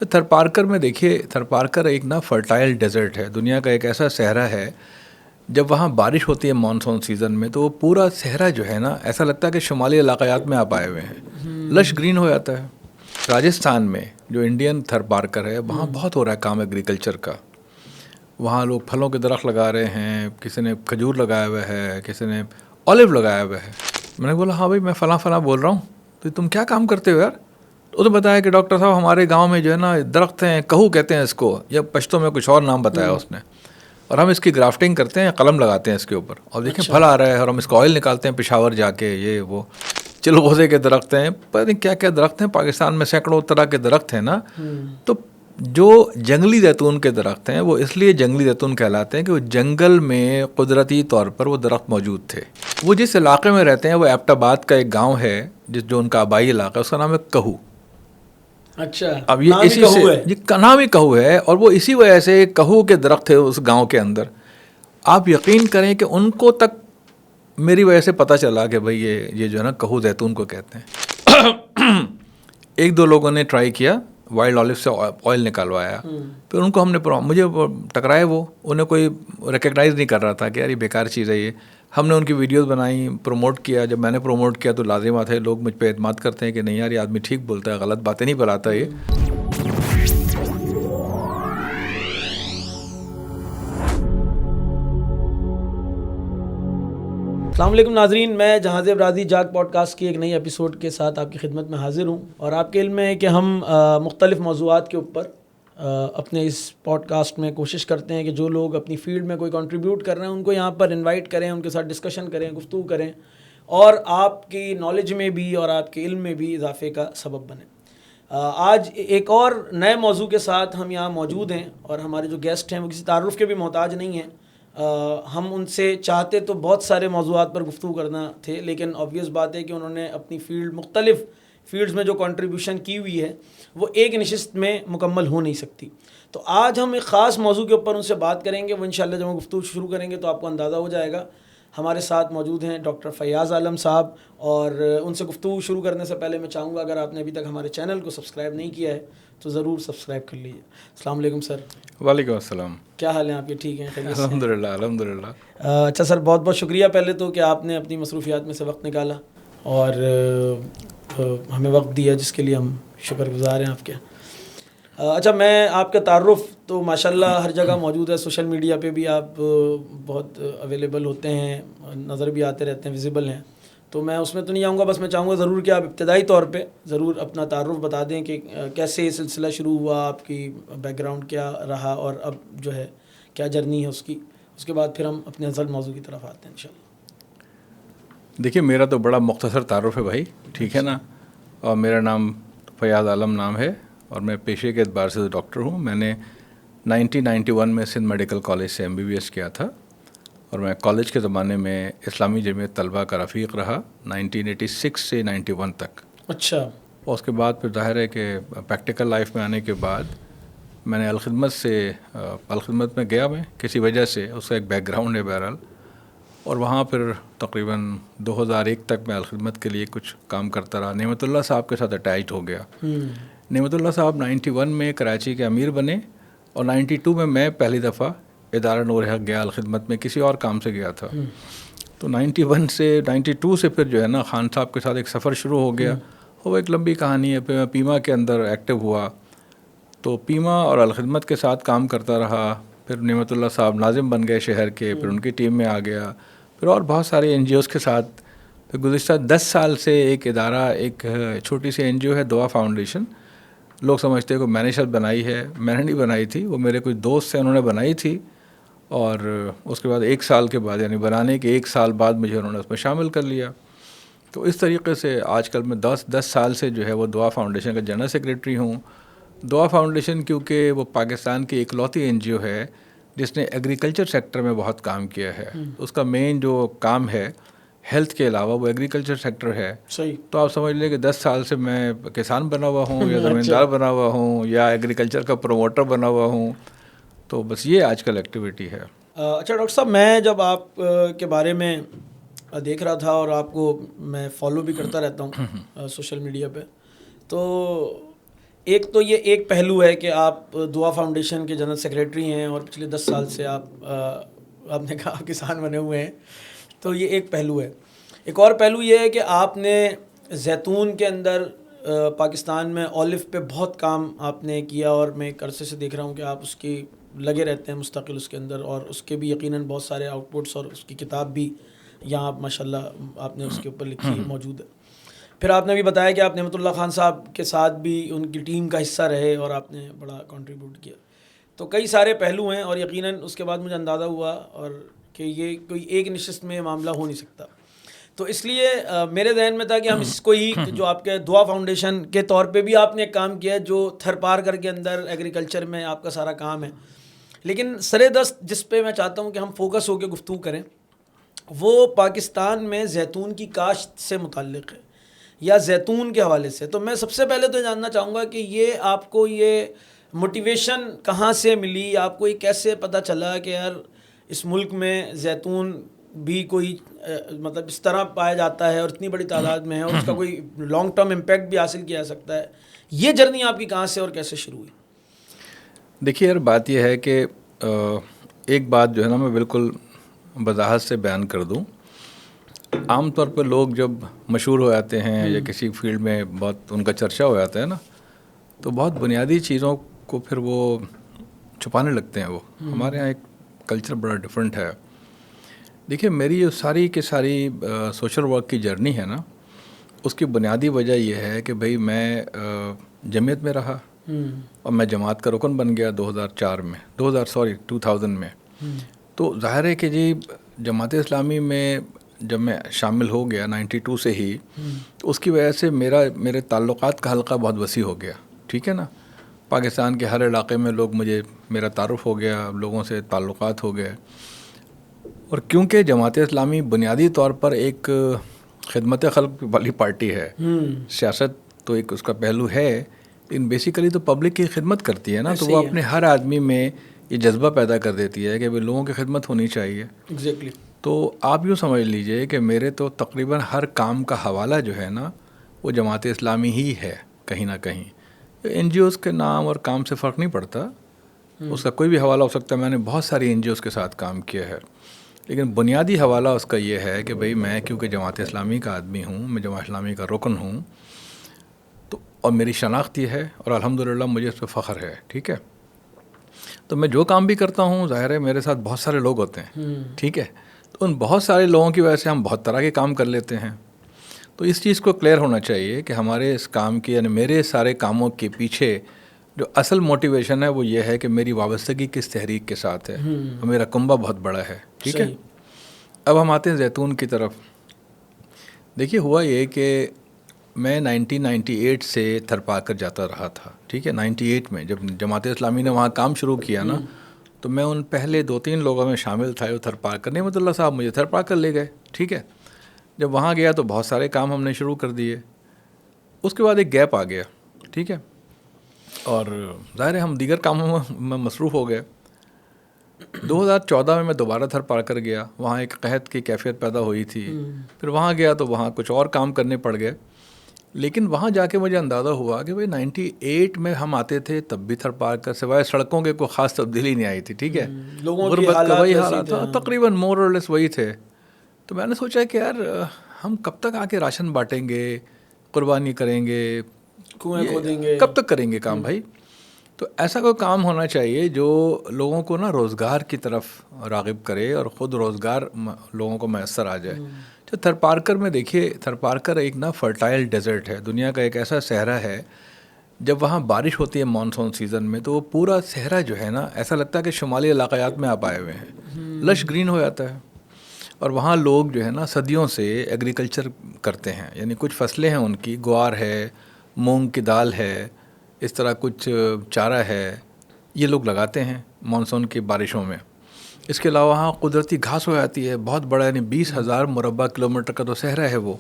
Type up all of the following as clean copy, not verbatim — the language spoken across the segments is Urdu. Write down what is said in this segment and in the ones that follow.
تھرپارکر میں دیکھیے، تھرپارکر ایک نا فرٹائل ڈیزرٹ ہے، دنیا کا ایک ایسا صحرا ہے. جب وہاں بارش ہوتی ہے مانسون سیزن میں تو وہ پورا صحرا جو ہے نا ایسا لگتا ہے کہ شمالی علاقات میں آپ آئے ہوئے ہیں، لش گرین ہو جاتا ہے. راجستھان میں جو انڈین تھرپارکر ہے وہاں بہت ہو رہا ہے کام ایگریکلچر کا. وہاں لوگ پھلوں کے درخت لگا رہے ہیں، کسی نے کھجور لگایا ہوا ہے، کسی نے اولیو لگایا ہوا ہے. میں نے بولا ہاں بھائی میں فلاں بول رہا ہوں، تو تم کیا کام کرتے ہو یار؟ تو نے بتایا کہ ڈاکٹر صاحب ہمارے گاؤں میں جو ہے نا درخت ہیں، کہو کہتے ہیں اس کو، یا پشتوں میں کچھ اور نام بتایا اس نے، اور ہم اس کی گرافٹنگ کرتے ہیں، قلم لگاتے ہیں اس کے اوپر، اور دیکھیں پھل آ رہا ہے، اور ہم اس کا آئل نکالتے ہیں پشاور جا کے. یہ وہ چلغوزے کے درخت ہیں، پتہ نہیں کیا کیا درخت ہیں، پاکستان میں سینکڑوں طرح کے درخت ہیں نا. تو جو جنگلی زیتون کے درخت ہیں وہ اس لیے جنگلی زیتون کہلاتے ہیں کہ وہ جنگل میں قدرتی طور پر وہ درخت موجود تھے. وہ جس علاقے میں رہتے ہیں وہ ایبٹ آباد کا ایک گاؤں ہے جو ان کا آبائی علاقہ ہے، اس کا نام ہے کہو. اچھا، اب یہ اسی سے یہ نام ہی کہو ہے، اور وہ اسی وجہ سے کہو کے درخت تھے اس گاؤں کے اندر. آپ یقین کریں کہ ان کو تک میری وجہ سے پتہ چلا کہ بھئی یہ جو ہے نا کہو زیتون کو کہتے ہیں. ایک دو لوگوں نے ٹرائی کیا، وائلڈ آلو سے آئل نکالوایا، پھر ان کو ہم نے مجھے ٹکرائے، وہ انہیں کوئی ریکگنائز نہیں کر رہا تھا کہ یار یہ بیکار چیز ہے. یہ ہم نے ان کی ویڈیوز بنائی، پروموٹ کیا. جب میں نے پروموٹ کیا تو لازمات ہے لوگ مجھ پہ اعتماد کرتے ہیں کہ نہیں یار یہ آدمی ٹھیک بولتا ہے، غلط باتیں نہیں بتاتا. یہ السلام علیکم ناظرین، میں جہاز ابرازی جاگ پوڈ کاسٹ کی ایک نئی ایپیسوڈ کے ساتھ آپ کی خدمت میں حاضر ہوں. اور آپ کے علم میں ہے کہ ہم مختلف موضوعات کے اوپر اپنے اس پوڈ کاسٹ میں کوشش کرتے ہیں کہ جو لوگ اپنی فیلڈ میں کوئی کنٹریبیوٹ کر رہے ہیں ان کو یہاں پر انوائٹ کریں، ان کے ساتھ ڈسکشن کریں، گفتگو کریں، اور آپ کی نالج میں بھی اور آپ کے علم میں بھی اضافے کا سبب بنیں. آج ایک اور نئے موضوع کے ساتھ ہم یہاں موجود ہیں، اور ہمارے جو گیسٹ ہیں وہ کسی تعارف کے بھی محتاج نہیں ہیں. ہم ان سے چاہتے تو بہت سارے موضوعات پر گفتگو کرنا تھے، لیکن آبویس بات ہے کہ انہوں نے اپنی مختلف فیلڈز میں جو کنٹریبیوشن کی ہوئی ہے وہ ایک نشست میں مکمل ہو نہیں سکتی. تو آج ہم ایک خاص موضوع کے اوپر ان سے بات کریں گے. وہ انشاءاللہ جب ہم گفتگو شروع کریں گے تو آپ کو اندازہ ہو جائے گا. ہمارے ساتھ موجود ہیں ڈاکٹر فیاض عالم صاحب، اور ان سے گفتگو شروع کرنے سے پہلے میں چاہوں گا اگر آپ نے ابھی تک ہمارے چینل کو سبسکرائب نہیں کیا ہے تو ضرور سبسکرائب کر لیجیے. السلام علیکم سر. وعلیکم السلام. کیا حال ہیں آپ کے؟ ٹھیک ہیں؟ الحمد للہ الحمد للہ. اچھا سر، بہت بہت شکریہ پہلے تو کہ آپ نے اپنی مصروفیات میں سے وقت نکالا اور ہمیں وقت دیا، جس کے لیے ہم شکر گزار ہیں آپ کے. اچھا، میں آپ کا تعارف تو ماشاءاللہ ہر جگہ موجود ہے، سوشل میڈیا پہ بھی آپ بہت اویلیبل ہوتے ہیں، نظر بھی آتے رہتے ہیں، ویزیبل ہیں. تو میں اس میں تو نہیں آؤں گا، بس میں چاہوں گا ضرور کہ آپ ابتدائی طور پہ ضرور اپنا تعارف بتا دیں کہ کیسے یہ سلسلہ شروع ہوا، آپ کی بیک گراؤنڈ کیا رہا، اور اب جو ہے کیا جرنی ہے اس کی. اس کے بعد پھر ہم اپنے اصل موضوع کی طرف آتے ہیں انشاءاللہ. دیکھیے میرا تو بڑا مختصر تعارف ہے بھائی، ٹھیک ہے نا. اور میرا نام فیاض عالم نام ہے، اور میں پیشے کے اعتبار سے ڈاکٹر ہوں. میں نے 1991 میں سندھ میڈیکل کالج سے MBBS کیا تھا، اور میں کالج کے زمانے میں اسلامی جمعیت طلبہ کا رفیق رہا 1986 سے 91 تک. اچھا. اور اس کے بعد پھر ظاہر ہے کہ پریکٹیکل لائف میں آنے کے بعد میں نے الخدمت میں گیا. میں کسی وجہ سے اس کا ایک بیک گراؤنڈ ہے بہرحال، اور وہاں پھر تقریباً 2001 تک میں الخدمت کے لیے کچھ کام کرتا رہا. نعمت اللہ صاحب کے ساتھ اٹیچڈ ہو گیا. نعمت اللہ صاحب 91 میں کراچی کے امیر بنے، اور 92 میں پہلی دفعہ ادارہ نور حق گیا الخدمت میں، کسی اور کام سے گیا تھا. تو 91 سے 92 سے پھر جو ہے نا خان صاحب کے ساتھ ایک سفر شروع ہو گیا. وہ ایک لمبی کہانی ہے. پھر میں پیما کے اندر ایکٹیو ہوا، تو پیما اور الخدمت کے ساتھ کام کرتا رہا. پھر نعمت اللہ صاحب ناظم بن گئے شہر کے، پھر ان کی ٹیم میں آ گیا. پھر اور بہت سارے NGOs کے ساتھ. پھر گزشتہ 10 سال سے ایک ادارہ، ایک چھوٹی سی NGO ہے دعا فاؤنڈیشن. لوگ سمجھتے ہیں کہ میں نے شاید بنائی ہے، میں نے نہیں بنائی تھی، وہ میرے کچھ دوست ہیں انہوں نے بنائی تھی. اور اس کے بعد 1 سال کے بعد، یعنی بنانے کے 1 سال بعد مجھے انہوں نے اس میں شامل کر لیا. تو اس طریقے سے آج کل میں 10 سال سے جو ہے وہ دعا فاؤنڈیشن کا جنرل سیکریٹری ہوں. دعا فاؤنڈیشن کیونکہ وہ پاکستان کی اکلوتی NGO ہے جس نے ایگریکلچر سیکٹر میں بہت کام کیا ہے. اس کا مین جو کام ہے ہیلتھ کے علاوہ وہ ایگریکلچر سیکٹر ہے. صحیح. تو آپ سمجھ لیں کہ 10 سال سے میں کسان بنا ہوا ہوں، یا زمیندار بنا ہوا ہوں، یا ایگریکلچر کا پروموٹر بنا ہوا ہوں. تو بس یہ آج کل ایکٹیویٹی ہے. اچھا ڈاکٹر صاحب، میں جب آپ کے بارے میں دیکھ رہا تھا، اور آپ کو میں فالو بھی کرتا رہتا ہوں سوشل میڈیا پہ، تو ایک تو یہ ایک پہلو ہے کہ آپ دعا فاؤنڈیشن کے جنرل سیکریٹری ہیں اور پچھلے 10 سال سے آپ نے کہا کسان بنے ہوئے ہیں، تو یہ ایک پہلو ہے. ایک اور پہلو یہ ہے کہ آپ نے زیتون کے اندر پاکستان میں اولیو پہ بہت کام آپ نے کیا، اور میں ایک عرصے سے دیکھ رہا ہوں کہ آپ اس کی لگے رہتے ہیں مستقل اس کے اندر، اور اس کے بھی یقیناً بہت سارے آؤٹ پٹس اور اس کی کتاب بھی یہاں ماشاءاللہ آپ نے اس کے اوپر لکھی موجود ہے. پھر آپ نے بھی بتایا کہ آپ نعمت اللہ خان صاحب کے ساتھ بھی ان کی ٹیم کا حصہ رہے اور آپ نے بڑا کنٹریبیوٹ کیا. تو کئی سارے پہلو ہیں، اور یقیناً اس کے بعد مجھے اندازہ ہوا اور کہ یہ کوئی ایک نشست میں معاملہ ہو نہیں سکتا. تو اس لیے میرے ذہن میں تھا کہ ہم اس کو ہی جو آپ کے دعا فاؤنڈیشن کے طور پہ بھی آپ نے ایک کام کیا ہے جو تھر پار کر کے اندر ایگریکلچر میں آپ کا سارا کام ہے، لیکن سر دست جس پہ میں چاہتا ہوں کہ ہم فوکس ہو کے گفتگو کریں وہ پاکستان میں زیتون کی کاشت سے متعلق ہے یا زیتون کے حوالے سے. تو میں سب سے پہلے تو جاننا چاہوں گا کہ یہ آپ کو یہ موٹیویشن کہاں سے ملی، آپ کو یہ کیسے پتہ چلا کہ یار اس ملک میں زیتون بھی کوئی مطلب اس طرح پایا جاتا ہے اور اتنی بڑی تعداد میں ہے اور اس کا کوئی لانگ ٹرم امپیکٹ بھی حاصل کیا جا سکتا ہے. یہ جرنی آپ کی کہاں سے اور کیسے شروع ہوئی؟ دیکھیے یار، بات یہ ہے کہ ایک بات جو ہے نا میں بالکل وضاحت سے بیان کر دوں. عام طور پہ لوگ جب مشہور ہو جاتے ہیں یا کسی فیلڈ میں بہت ان کا چرچا ہو جاتا ہے نا، تو بہت بنیادی چیزوں کو پھر وہ چھپانے لگتے ہیں. وہ ہمارے یہاں ایک کلچر بڑا ڈفرینٹ ہے. دیکھیے میری جو ساری کی ساری سوشل ورک کی جرنی ہے نا، اس کی بنیادی وجہ یہ ہے کہ بھئی میں جمعیت میں رہا اور میں جماعت کا رکن بن گیا 2000 میں. تو ظاہر ہے کہ جی جماعت اسلامی میں جب میں شامل ہو گیا 92 سے ہی، تو اس کی وجہ سے میرے تعلقات کا حلقہ بہت وسیع ہو گیا. ٹھیک ہے نا، پاکستان کے ہر علاقے میں میرا تعارف ہو گیا، لوگوں سے تعلقات ہو گئے. اور کیونکہ جماعت اسلامی بنیادی طور پر ایک خدمت خلق والی پارٹی ہے، سیاست تو ایک اس کا پہلو ہے، لیکن بیسیکلی تو پبلک کی خدمت کرتی ہے نا، تو وہ اپنے ہر آدمی میں یہ جذبہ پیدا کر دیتی ہے کہ لوگوں کی خدمت ہونی چاہیے. ایگزیکٹلی. تو آپ یوں سمجھ لیجئے کہ میرے تو تقریباً ہر کام کا حوالہ جو ہے نا وہ جماعت اسلامی ہی ہے کہیں نہ کہیں. این جی اوز کے نام اور کام سے فرق نہیں پڑتا، اس کا کوئی بھی حوالہ ہو سکتا ہے. میں نے بہت ساری این جی اوز کے ساتھ کام کیا ہے، لیکن بنیادی حوالہ اس کا یہ ہے کہ بھئی میں کیونکہ جماعت اسلامی کا آدمی ہوں، میں جماعت اسلامی کا رکن ہوں، تو اور میری شناخت یہ ہے اور الحمدللہ مجھے اس پہ فخر ہے. ٹھیک ہے، تو میں جو کام بھی کرتا ہوں ظاہر ہے میرے ساتھ بہت سارے لوگ ہوتے ہیں. ٹھیک ہے، تو ان بہت سارے لوگوں کی وجہ سے ہم بہت طرح کے کام کر لیتے ہیں. تو اس چیز کو کلیئر ہونا چاہیے کہ ہمارے اس کام کی، یعنی میرے سارے کاموں کے پیچھے جو اصل موٹیویشن ہے وہ یہ ہے کہ میری وابستگی کس تحریک کے ساتھ ہے اور میرا کنبہ بہت بڑا ہے. ٹھیک ہے، اب ہم آتے ہیں زیتون کی طرف. دیکھیے ہوا یہ کہ میں 1998 سے تھر پا کر جاتا رہا تھا. ٹھیک ہے، 98 میں جب جماعت اسلامی نے وہاں کام شروع کیا نا، تو میں ان پہلے 2-3 لوگوں میں شامل تھا جو تھر پا کر، نعمت اللہ صاحب مجھے تھر پا کر لے گئے. ٹھیک ہے، جب وہاں گیا تو بہت سارے کام ہم نے شروع کر دیے. اس کے بعد ایک گیپ آ گیا. ٹھیک ہے، اور ظاہر ہے ہم دیگر کاموں میں مصروف ہو گئے. 2014 میں دوبارہ تھر پا کر گیا، وہاں ایک قحط کی کیفیت پیدا ہوئی تھی. پھر وہاں گیا تو وہاں کچھ اور کام کرنے پڑ گئے. لیکن وہاں جا کے مجھے اندازہ ہوا کہ بھئی 98 میں ہم آتے تھے تب بھی تھر پا کر سوائے سڑکوں کے کوئی خاص تبدیلی نہیں آئی تھی. ٹھیک ہے، غربت کا وہی حالات تھا، تقریباً مور اور لیس وہی تھے. تو میں نے سوچا کہ یار ہم کب تک آ کے راشن بانٹیں گے، قربانی کریں گے، کنویں کھودیں گے، کب تک کریں گے کام بھائی؟ تو ایسا کوئی کام ہونا چاہیے جو لوگوں کو نا روزگار کی طرف راغب کرے اور خود روزگار لوگوں کو میسر آ جائے. تو تھر پارکر میں دیکھیے، تھر پارکر ایک نا فرٹائل ڈیزرٹ ہے، دنیا کا ایک ایسا صحرا ہے. جب وہاں بارش ہوتی ہے مانسون سیزن میں تو وہ پورا صحرا جو ہے نا ایسا لگتا ہے کہ شمالی علاقات میں آپ آئے ہوئے ہیں، لش گرین ہو جاتا ہے. اور وہاں لوگ جو ہے نا صدیوں سے ایگریکلچر کرتے ہیں، یعنی کچھ فصلیں ہیں ان کی، گوار ہے، مونگ کی دال ہے، اس طرح کچھ چارہ ہے، یہ لوگ لگاتے ہیں مانسون کی بارشوں میں. اس کے علاوہ وہاں قدرتی گھاس ہو جاتی ہے بہت بڑا، یعنی 20,000 مربع کلومیٹر کا تو صحرا ہے وہ.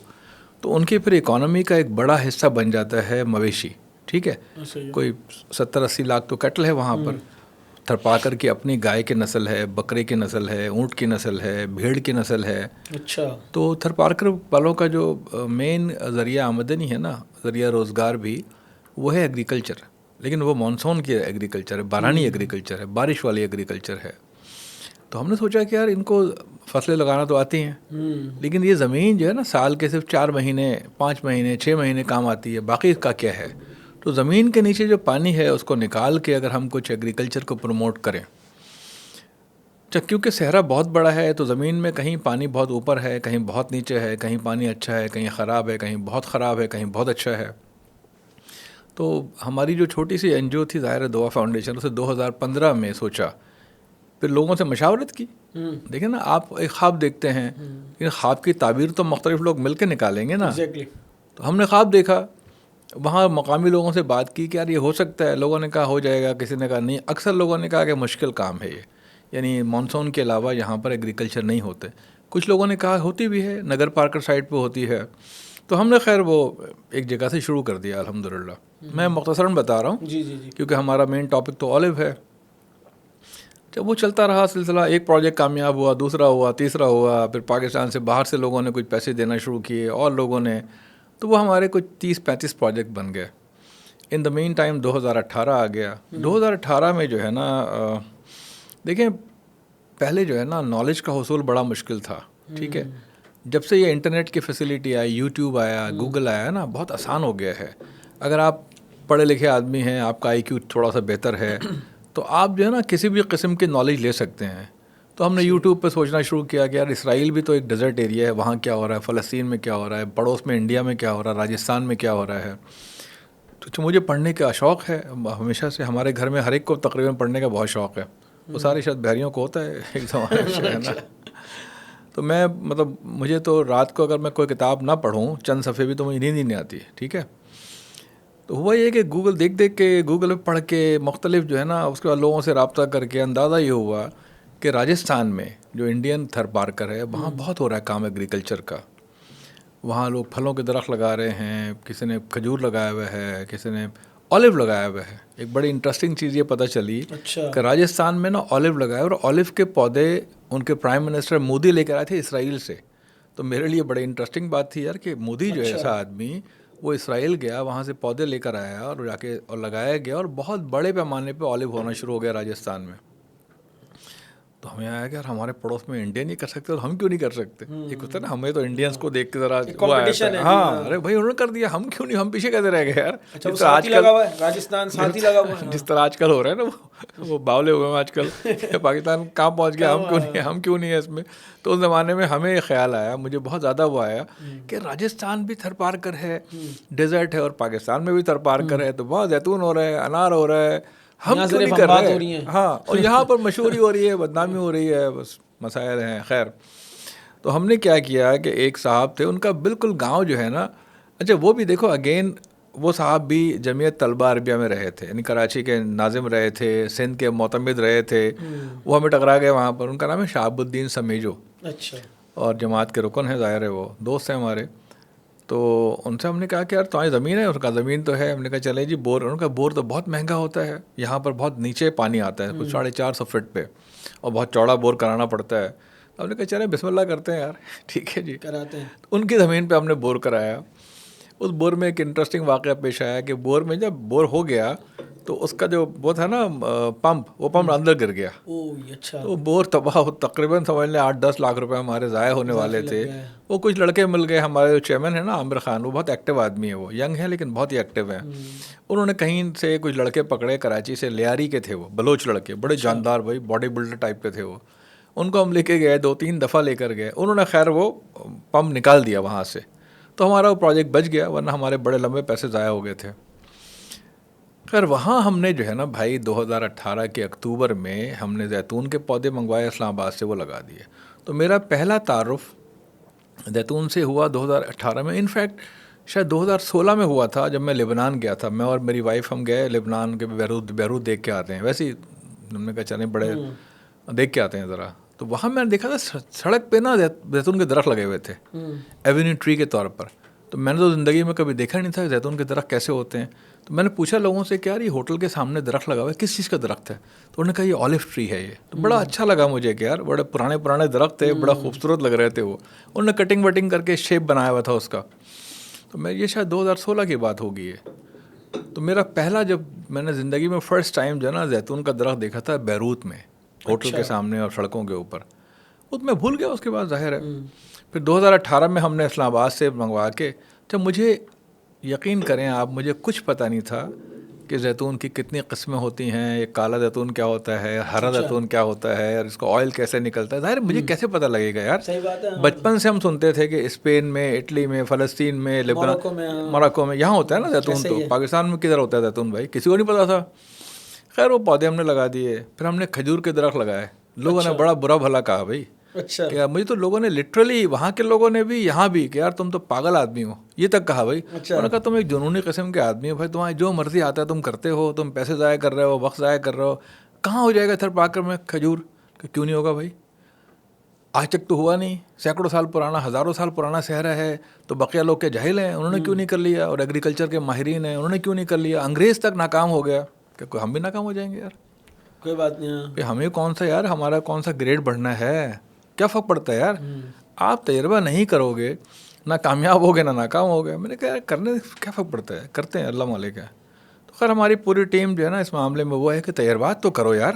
تو ان کی پھر اکانومی کا ایک بڑا حصہ بن جاتا ہے مویشی. ٹھیک ہے، کوئی 70-80 لاکھ تو کیٹل ہے وہاں پر. تھر پاکر کی اپنی گائے کی نسل ہے، بکرے کی نسل ہے، اونٹ کی نسل ہے، بھیڑ کی نسل ہے. اچھا، تو تھر پارکر والوں کا جو مین ذریعہ آمدنی ہے نا، ذریعہ روزگار بھی وہ ہے ایگریکلچر. لیکن وہ مانسون کی ایگریکلچر ہے، بارانی ایگریکلچر ہے، بارش والی ایگریکلچر ہے. تو ہم نے سوچا کہ یار ان کو فصلیں لگانا تو آتی ہیں، لیکن یہ زمین جو ہے نا سال کے صرف 4 مہینے 5 مہینے 6 مہینے کام آتی ہے، باقی اس کا کیا ہے. تو زمین کے نیچے جو پانی ہے اس کو نکال کے اگر ہم کچھ ایگریکلچر کو پروموٹ کریں، کیونکہ صحرا بہت بڑا ہے تو زمین میں کہیں پانی بہت اوپر ہے، کہیں بہت نیچے ہے، کہیں پانی اچھا ہے، کہیں خراب ہے، کہیں بہت خراب ہے، کہیں بہت اچھا ہے. تو ہماری جو چھوٹی سی این جی او تھی ظاہر دعا فاؤنڈیشن، اسے 2015 میں سوچا، پھر لوگوں سے مشاورت کی. دیکھیں نا، آپ ایک خواب دیکھتے ہیں، لیکن خواب کی تعبیر تو مختلف لوگ مل کے نکالیں گے نا. تو ہم نے خواب دیکھا، وہاں مقامی لوگوں سے بات کی کہ یار یہ ہو سکتا ہے. لوگوں نے کہا ہو جائے گا، کسی نے کہا نہیں. اکثر لوگوں نے کہا کہ مشکل کام ہے یہ، یعنی مانسون کے علاوہ یہاں پر ایگریکلچر نہیں ہوتے. کچھ لوگوں نے کہا ہوتی بھی ہے، نگر پارکر سائٹ پہ ہوتی ہے. تو ہم نے خیر وہ ایک جگہ سے شروع کر دیا الحمدللہ. میں مختصراً بتا رہا ہوں کیونکہ ہمارا مین ٹاپک تو اولیو ہے. جب وہ چلتا رہا سلسلہ، ایک پروجیکٹ کامیاب ہوا، دوسرا ہوا، تیسرا ہوا، پھر پاکستان سے باہر سے لوگوں نے کچھ پیسے دینا شروع کیے اور لوگوں نے، تو وہ ہمارے کچھ 30-35 پروجیکٹ بن گئے. ان دا مین ٹائم 2018 آ گیا. 2018 میں جو ہے نا، دیکھیں پہلے جو ہے نا نالج کا حصول بڑا مشکل تھا، ٹھیک ہے. جب سے یہ انٹرنیٹ کی فیسلٹی آئی، یوٹیوب آیا، گوگل آیا نا، بہت آسان ہو گیا ہے. اگر آپ پڑھے لکھے آدمی ہیں، آپ کا آئی کیو تھوڑا سا بہتر ہے، تو آپ جو ہے نا کسی بھی قسم کی نالج لے سکتے ہیں. تو ہم نے یوٹیوب پہ سوچنا شروع کیا کہ یار اسرائیل بھی تو ایک ڈیزرٹ ایریا ہے، وہاں کیا ہو رہا ہے، فلسطین میں کیا ہو رہا ہے، پڑوس میں انڈیا میں کیا ہو رہا ہے، راجستھان میں کیا ہو رہا ہے. تو مجھے پڑھنے کا شوق ہے ہمیشہ سے، ہمارے گھر میں ہر ایک کو تقریباً پڑھنے کا بہت شوق ہے. وہ سارے شاید بحریوں کو ہوتا ہے ایک زمانے ہے نا. تو میں مطلب مجھے تو رات کو اگر میں کوئی کتاب نہ پڑھوں چند صفحے بھی، تو مجھے نیند ہی نہیں آتی، ٹھیک ہے. تو ہوا یہ کہ گوگل دیکھ کے، گوگل پہ پڑھ کے، مختلف جو ہے نا اس کے بعد لوگوں سے رابطہ کر کے اندازہ یہ ہوا کہ راجستھان میں جو انڈین تھر پارکر ہے وہاں بہت ہو رہا ہے کام ایگریکلچر کا. وہاں لوگ پھلوں کے درخت لگا رہے ہیں، کسی نے کھجور لگایا ہوا ہے، کسی نے اولیو لگایا ہوا ہے. ایک بڑی انٹرسٹنگ چیز یہ پتہ چلی کہ راجستھان میں نا اولیو لگایا، اور اولیو کے پودے ان کے پرائم منسٹر مودی لے کر آئے تھے اسرائیل سے. تو میرے لیے بڑی انٹرسٹنگ بات تھی یار کہ مودی جو ہے ایسا آدمی، وہ اسرائیل گیا، وہاں سے پودے لے کر آیا اور جا کے اور لگایا گیا، اور بہت بڑے پیمانے پہ اولیو ہونا شروع ہو گیا راجستھان میں. تو ہمیں آیا کہ یار ہمارے پڑوس میں انڈیا نہیں کر سکتے تو ہم کیوں نہیں کر سکتے. ایک ہوتا ہے نا، ہمیں تو انڈینس کو دیکھ کے ذرا ہاں، ارے بھائی انہوں نے کر دیا، ہم کیوں نہیں، ہم پیچھے کیسے رہ گئے یار. جس طرح آج کل ہو رہا ہے نا، وہ باولے ہوئے ہیں آج کل، پاکستان کہاں پہنچ گیا، ہم کیوں نہیں ہے اس میں. تو اس زمانے میں ہمیں یہ خیال آیا، مجھے بہت زیادہ وہ آیا کہ راجستھان بھی تھر پارکر ہے، ڈیزرٹ ہے، اور پاکستان میں بھی تھر پارکر ہے، تو بہت زیتون ہو رہا ہے، انار ہو رہا ہے، ہم کیوں نہیں کر رہے ہیں. ہاں، اور یہاں پر مشہوری ہو رہی ہے، بدنامی ہو رہی ہے، بس مسائل ہیں. خیر، تو ہم نے کیا کیا کہ ایک صاحب تھے، ان کا بالکل گاؤں جو ہے نا، اچھا وہ بھی دیکھو اگین، وہ صاحب بھی جمعیت طلبہ عربیہ میں رہے تھے، یعنی کراچی کے ناظم رہے تھے، سندھ کے معتمد رہے تھے. وہ ہمیں ٹکرا گئے وہاں پر. ان کا نام ہے شہاب الدین سمیجو، اچھا، اور جماعت کے رکن ہیں، ظاہر ہے وہ دوست ہیں ہمارے. تو ان سے ہم نے کہا کہ یار تمہاری زمین ہے؟ اس کا زمین تو ہے. ہم نے کہا چلے جی بور. انہوں نے کہا بور تو بہت مہنگا ہوتا ہے، یہاں پر بہت نیچے پانی آتا ہے، کچھ 450 فٹ پہ، اور بہت چوڑا بور کرانا پڑتا ہے. ہم نے کہا چلے بسم اللہ کرتے ہیں یار، ٹھیک ہے جی، کراتے ہیں. ان کی زمین پہ ہم نے بور کرایا. اس بور میں ایک انٹرسٹنگ واقعہ پیش آیا کہ بور میں جب بور ہو گیا تو اس کا جو وہ تھا نا پمپ، وہ پمپ اندر گر گیا. تو بور تباہ، تقریباً سمجھ لیں 8-10 لاکھ روپے ہمارے ضائع ہونے والے تھے. وہ کچھ لڑکے مل گئے، ہمارے جو چیئرمین ہیں نا عامر خان، وہ بہت ایکٹیو آدمی ہے، وہ ینگ ہے لیکن بہت ہی ایکٹیو ہیں. انہوں نے کہیں سے کچھ لڑکے پکڑے، کراچی سے، لیاری کے تھے وہ، بلوچ لڑکے، بڑے جاندار بھائی، باڈی بلڈر ٹائپ کے تھے وہ. ان کو ہم لے کے گئے، 2-3 دفعہ لے کر گئے. انہوں نے خیر وہ پمپ نکال دیا وہاں سے، تو ہمارا وہ پروجیکٹ بچ گیا، ورنہ ہمارے بڑے لمبے پیسے ضائع ہو گئے تھے. خیر وہاں ہم نے جو ہے نا بھائی 2018 کے اکتوبر میں ہم نے زیتون کے پودے منگوائے اسلام آباد سے، وہ لگا دیے. تو میرا پہلا تعارف زیتون سے ہوا 2018 میں. انفیکٹ شاید 2016 میں ہوا تھا، جب میں لبنان گیا تھا. میں اور میری وائف ہم گئے لبنان کے، بیروت دیکھ کے آتے ہیں. ویسے ہی ہم نے کہا چلیں بڑے دیکھ کے آتے ہیں ذرا. تو وہاں میں نے دیکھا تھا سڑک پہ نا زیتون کے درخت لگے ہوئے تھے، ایونیو ٹری کے طور پر. تو میں نے تو زندگی میں کبھی دیکھا نہیں تھا زیتون کے درخت کیسے ہوتے ہیں. تو میں نے پوچھا لوگوں سے کہ یار یہ ہوٹل کے سامنے درخت لگا ہوا ہے، کس چیز کا درخت ہے؟ تو انہوں نے کہا یہ اولیو ٹری ہے یہ. تو بڑا اچھا لگا مجھے کہ یار بڑے پرانے درخت تھے، بڑا خوبصورت لگ رہے تھے وہ. انہوں نے کٹنگ وٹنگ کر کے شیپ بنایا ہوا تھا اس کا. تو میں یہ شاید 2016 کی بات ہوگی ہے. تو میرا پہلا جب میں نے زندگی میں فرسٹ ٹائم جو ہے نا زیتون کا درخت دیکھا تھا بیروت میں، ہوٹل کے سامنے اور سڑکوں کے اوپر، وہ تو میں بھول گیا اس کے بعد ظاہر ہے. پھر 2018 میں ہم نے اسلام آباد سے منگوا کے، جب مجھے یقین کریں آپ، مجھے کچھ پتہ نہیں تھا کہ زیتون کی کتنی قسمیں ہوتی ہیں، یہ کالا زیتون کیا ہوتا ہے، ہرا زیتون کیا ہوتا ہے، اور اس کا آئل کیسے نکلتا ہے. ظاہر مجھے کیسے پتہ لگے گا یار. صحیح بات ہے. بچپن سے ہم سنتے تھے کہ اسپین میں، اٹلی میں، فلسطین میں، موراکو میں یہاں ہوتا ہے نا زیتون. تو پاکستان میں کدھر ہوتا ہے زیتون بھائی؟ کسی کو نہیں پتا تھا. خیر وہ پودے ہم نے لگا دیے. پھر ہم نے کھجور کے درخت لگائے. لوگوں نے بڑا برا بھلا کہا بھائی. اچھا. کہ مجھے تو لوگوں نے لٹرلی، وہاں کے لوگوں نے بھی یہاں بھی، کہ یار تم تو پاگل آدمی ہو، یہ تک کہا بھائی. انہوں نے کہا تم ایک جنونی قسم کے آدمی ہو بھائی، تمہارے جو مرضی آتا ہے تم کرتے ہو، تم پیسے ضائع کر رہے ہو، وقت ضائع کر رہے ہو. کہاں ہو جائے گا تھر پاکر میں کھجور؟ کہ کیوں نہیں ہوگا بھائی، آج تک تو ہوا نہیں. سینکڑوں سال پرانا، ہزاروں سال پرانا صحرا ہے. تو بقیہ لوگ کے جاہل ہیں، انہوں نے کیوں نہیں کر لیا؟ اور ایگریکلچر کے ماہرین ہیں، انہوں نے کیوں نہیں کر لیا؟ انگریز تک ناکام ہو گیا، کہ ہم بھی ناکام ہو جائیں گے یار؟ کوئی بات نہیں. کہ ہمیں کون سا یار، ہمارا کون سا گریڈ بڑھنا ہے؟ کیا فرق پڑتا ہے یار؟ آپ تجربہ نہیں کرو گے، نہ کامیاب ہوگے نہ ناکام ہوگے. میں نے کہا یار کرنے کیا فرق پڑتا ہے، کرتے ہیں اللہ مالک ہے. تو خیر ہماری پوری ٹیم جو ہے نا اس معاملے میں وہ ہے کہ تجربات تو کرو یار،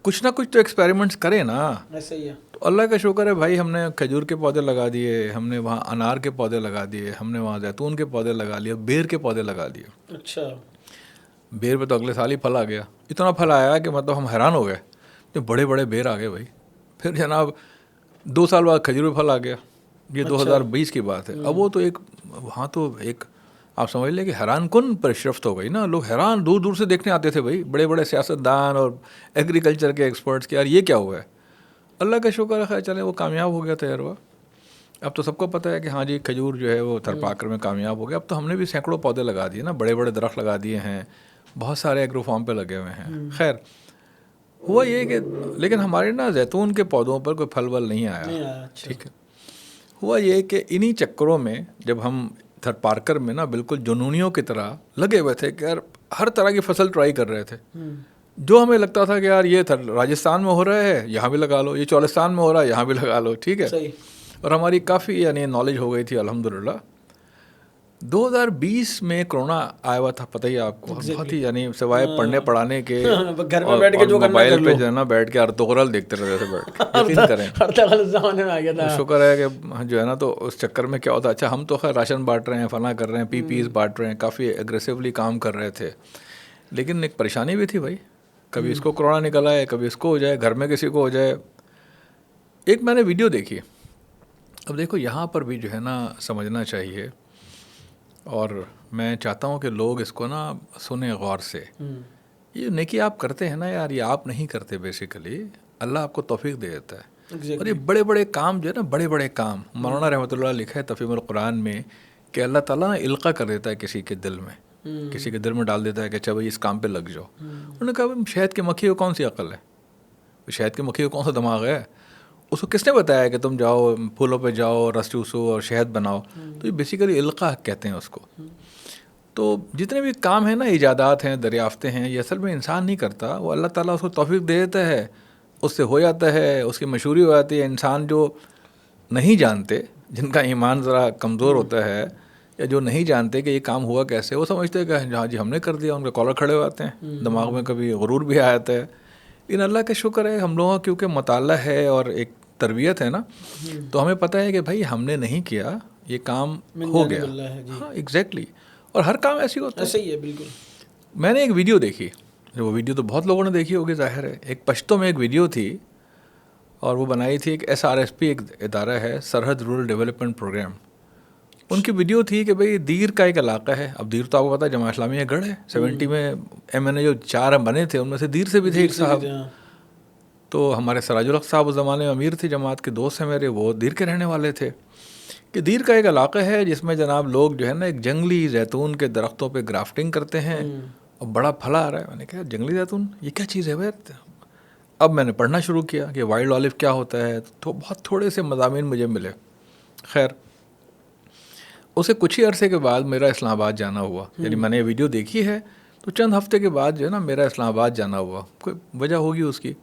کچھ نہ کچھ تو ایکسپیریمنٹس کرے نا. ایسا ہی ہے. تو اللہ کا شکر ہے بھائی، ہم نے کھجور کے پودے لگا دیے، ہم نے وہاں انار کے پودے لگا دیے، ہم نے وہاں زیتون کے پودے لگا لیے، بیر کے پودے لگا دیے. اچھا. بیر پہ تو اگلے سال ہی پھل آ گیا. اتنا پھل آیا کہ مطلب ہم حیران ہو گئے کہ بڑے بڑے بیر آ گئے بھائی. پھر جناب 2 سال بعد کھجور پہ پھل آ گیا. یہ 2020 کی بات ہے. اب وہ تو ایک وہاں تو ایک آپ سمجھ لیں کہ حیران کن پیشرفت ہو گئی نا. لوگ حیران دور دور سے دیکھنے آتے تھے بھائی، بڑے بڑے سیاستدان اور ایگریکلچر کے ایکسپرٹس کہ یار یہ کیا ہوا ہے. اللہ کا شکر ہے خیر چلے وہ کامیاب ہو گیا تجربہ. اب تو سب کو پتہ ہے کہ ہاں جی کھجور جو ہے وہ تھر پاکر میں کامیاب ہو گیا. اب تو ہم نے بھی سینکڑوں پودے لگا دیے نا، بڑے بڑے درخت لگا دیے ہیں، بہت سارے ایگرو فارم پہ لگے ہوئے ہیں. خیر ہوا یہ کہ لیکن ہمارے نا زیتون کے پودوں پر کوئی پھل ول نہیں آیا. ٹھیک ہے. ہوا یہ کہ انہی چکروں میں جب ہم تھر پارکر میں نا بالکل جنونیوں کی طرح لگے ہوئے تھے کہ یار ہر طرح کی فصل ٹرائی کر رہے تھے. جو ہمیں لگتا تھا کہ یار یہ راجستھان میں ہو رہا ہے یہاں بھی لگا لو، یہ چولستان میں ہو رہا ہے یہاں بھی لگا لو. ٹھیک ہے. اور ہماری کافی یعنی نالج ہو گئی تھی الحمدللہ. 2020 میں کرونا آیا ہوا تھا، پتہ ہی آپ کو. بہت ہی یعنی سوائے پڑھنے پڑھانے کے گھر میں بیٹھ کے جو موبائل پہ جو ہے نا بیٹھ کے ارطغرل دیکھتے رہتے تھے بیٹھ کے. یقین کریں ارطغرل زمانے میں آ گیا تھا. شکر ہے کہ جو ہے نا تو اس چکر میں کیا ہوتا. اچھا ہم تو خیر راشن بانٹ رہے ہیں، فلاں کر رہے ہیں، PPEs بانٹ رہے ہیں، کافی ایگریسولی کام کر رہے تھے. لیکن ایک پریشانی بھی تھی بھائی، کبھی اس کو کرونا نکل آئے، کبھی اس کو ہو جائے، گھر میں کسی کو ہو جائے. ایک میں نے ویڈیو دیکھی. اب دیکھو یہاں پر بھی جو ہے نا سمجھنا چاہیے، اور میں چاہتا ہوں کہ لوگ اس کو نا سنیں غور سے. یہ نیکی آپ کرتے ہیں نا یار، یہ آپ نہیں کرتے بیسیکلی، اللہ آپ کو توفیق دے دیتا ہے. اور یہ بڑے بڑے کام جو ہے نا، بڑے بڑے کام، مولانا رحمۃ اللہ لکھا ہے تفہیم القرآن میں کہ اللہ تعالیٰ نا القا کر دیتا ہے کسی کے دل میں، کسی کے دل میں ڈال دیتا ہے کہ اچھا بھائی اس کام پہ لگ جاؤ. انہوں نے کہا شہد کی مکھی کو کون سی عقل ہے، شہد کی مکھی کو کون سا دماغ ہے؟ اس کو کس نے بتایا کہ تم جاؤ پھولوں پہ جاؤ، رس چوسو اور شہد بناؤ؟ تو یہ بیسیکلی القا کہتے ہیں اس کو. تو جتنے بھی کام ہیں نا، ایجادات ہیں، دریافتیں ہیں، یہ اصل میں انسان نہیں کرتا، وہ اللہ تعالیٰ اس کو توفیق دے دیتا ہے، اس سے ہو جاتا ہے، اس کی مشہوری ہو جاتی ہے. انسان جو نہیں جانتے، جن کا ایمان ذرا کمزور ہوتا ہے، یا جو نہیں جانتے کہ یہ کام ہوا کیسے، وہ سمجھتے ہیں کہ ہاں جی ہم نے کر دیا، ان کے کالر کھڑے ہو جاتے ہیں، دماغ میں کبھی غرور بھی آ جاتا ہے. لیکن اللہ کا شکر ہے ہم لوگوں کا کیونکہ مطالعہ ہے اور ایک تربیت ہے نا، تو ہمیں پتہ ہے کہ بھائی ہم نے نہیں کیا، یہ کام ہو گیا. ہاں ایگزیکٹلی. اور ہر کام ایسی ہوتا ہے. صحیح ہے بالکل. میں نے ایک ویڈیو دیکھی، وہ ویڈیو تو بہت لوگوں نے دیکھی ہوگی ظاہر ہے. ایک پشتو میں ایک ویڈیو تھی، اور وہ بنائی تھی ایک SRSP، ایک ادارہ ہے، سرحد رورل ڈیولپمنٹ پروگرام. ان کی ویڈیو تھی کہ بھئی دیر کا ایک علاقہ ہے. اب دیر تو آپ کو پتہ ہے جماعت اسلامیہ گڑھ ہے. 70 میں MNA جو 4 بنے تھے ان میں سے دیر سے بھی تھے ایک صاحب. تو ہمارے سراج الحق صاحب اس زمانے میں امیر تھے، جماعت کے دوست ہیں میرے، وہ دیر کے رہنے والے تھے. کہ دیر کا ایک علاقہ ہے جس میں جناب لوگ جو ہے نا ایک جنگلی زیتون کے درختوں پہ گرافٹنگ کرتے ہیں، اور بڑا پھل آ رہا ہے. میں نے کہا جنگلی زیتون یہ کیا چیز ہے بھائی؟ اب میں نے پڑھنا شروع کیا کہ وائلڈ آلو کیا ہوتا ہے. تو بہت تھوڑے سے مضامین مجھے ملے. خیر اسے کچھ ہی عرصے کے بعد میرا اسلام آباد جانا ہوا. یعنی میں نے یہ ویڈیو دیکھی ہے تو چند ہفتے کے بعد جو ہے نا میرا اسلام آباد جانا ہوا. کوئی وجہ ہوگی اس کی.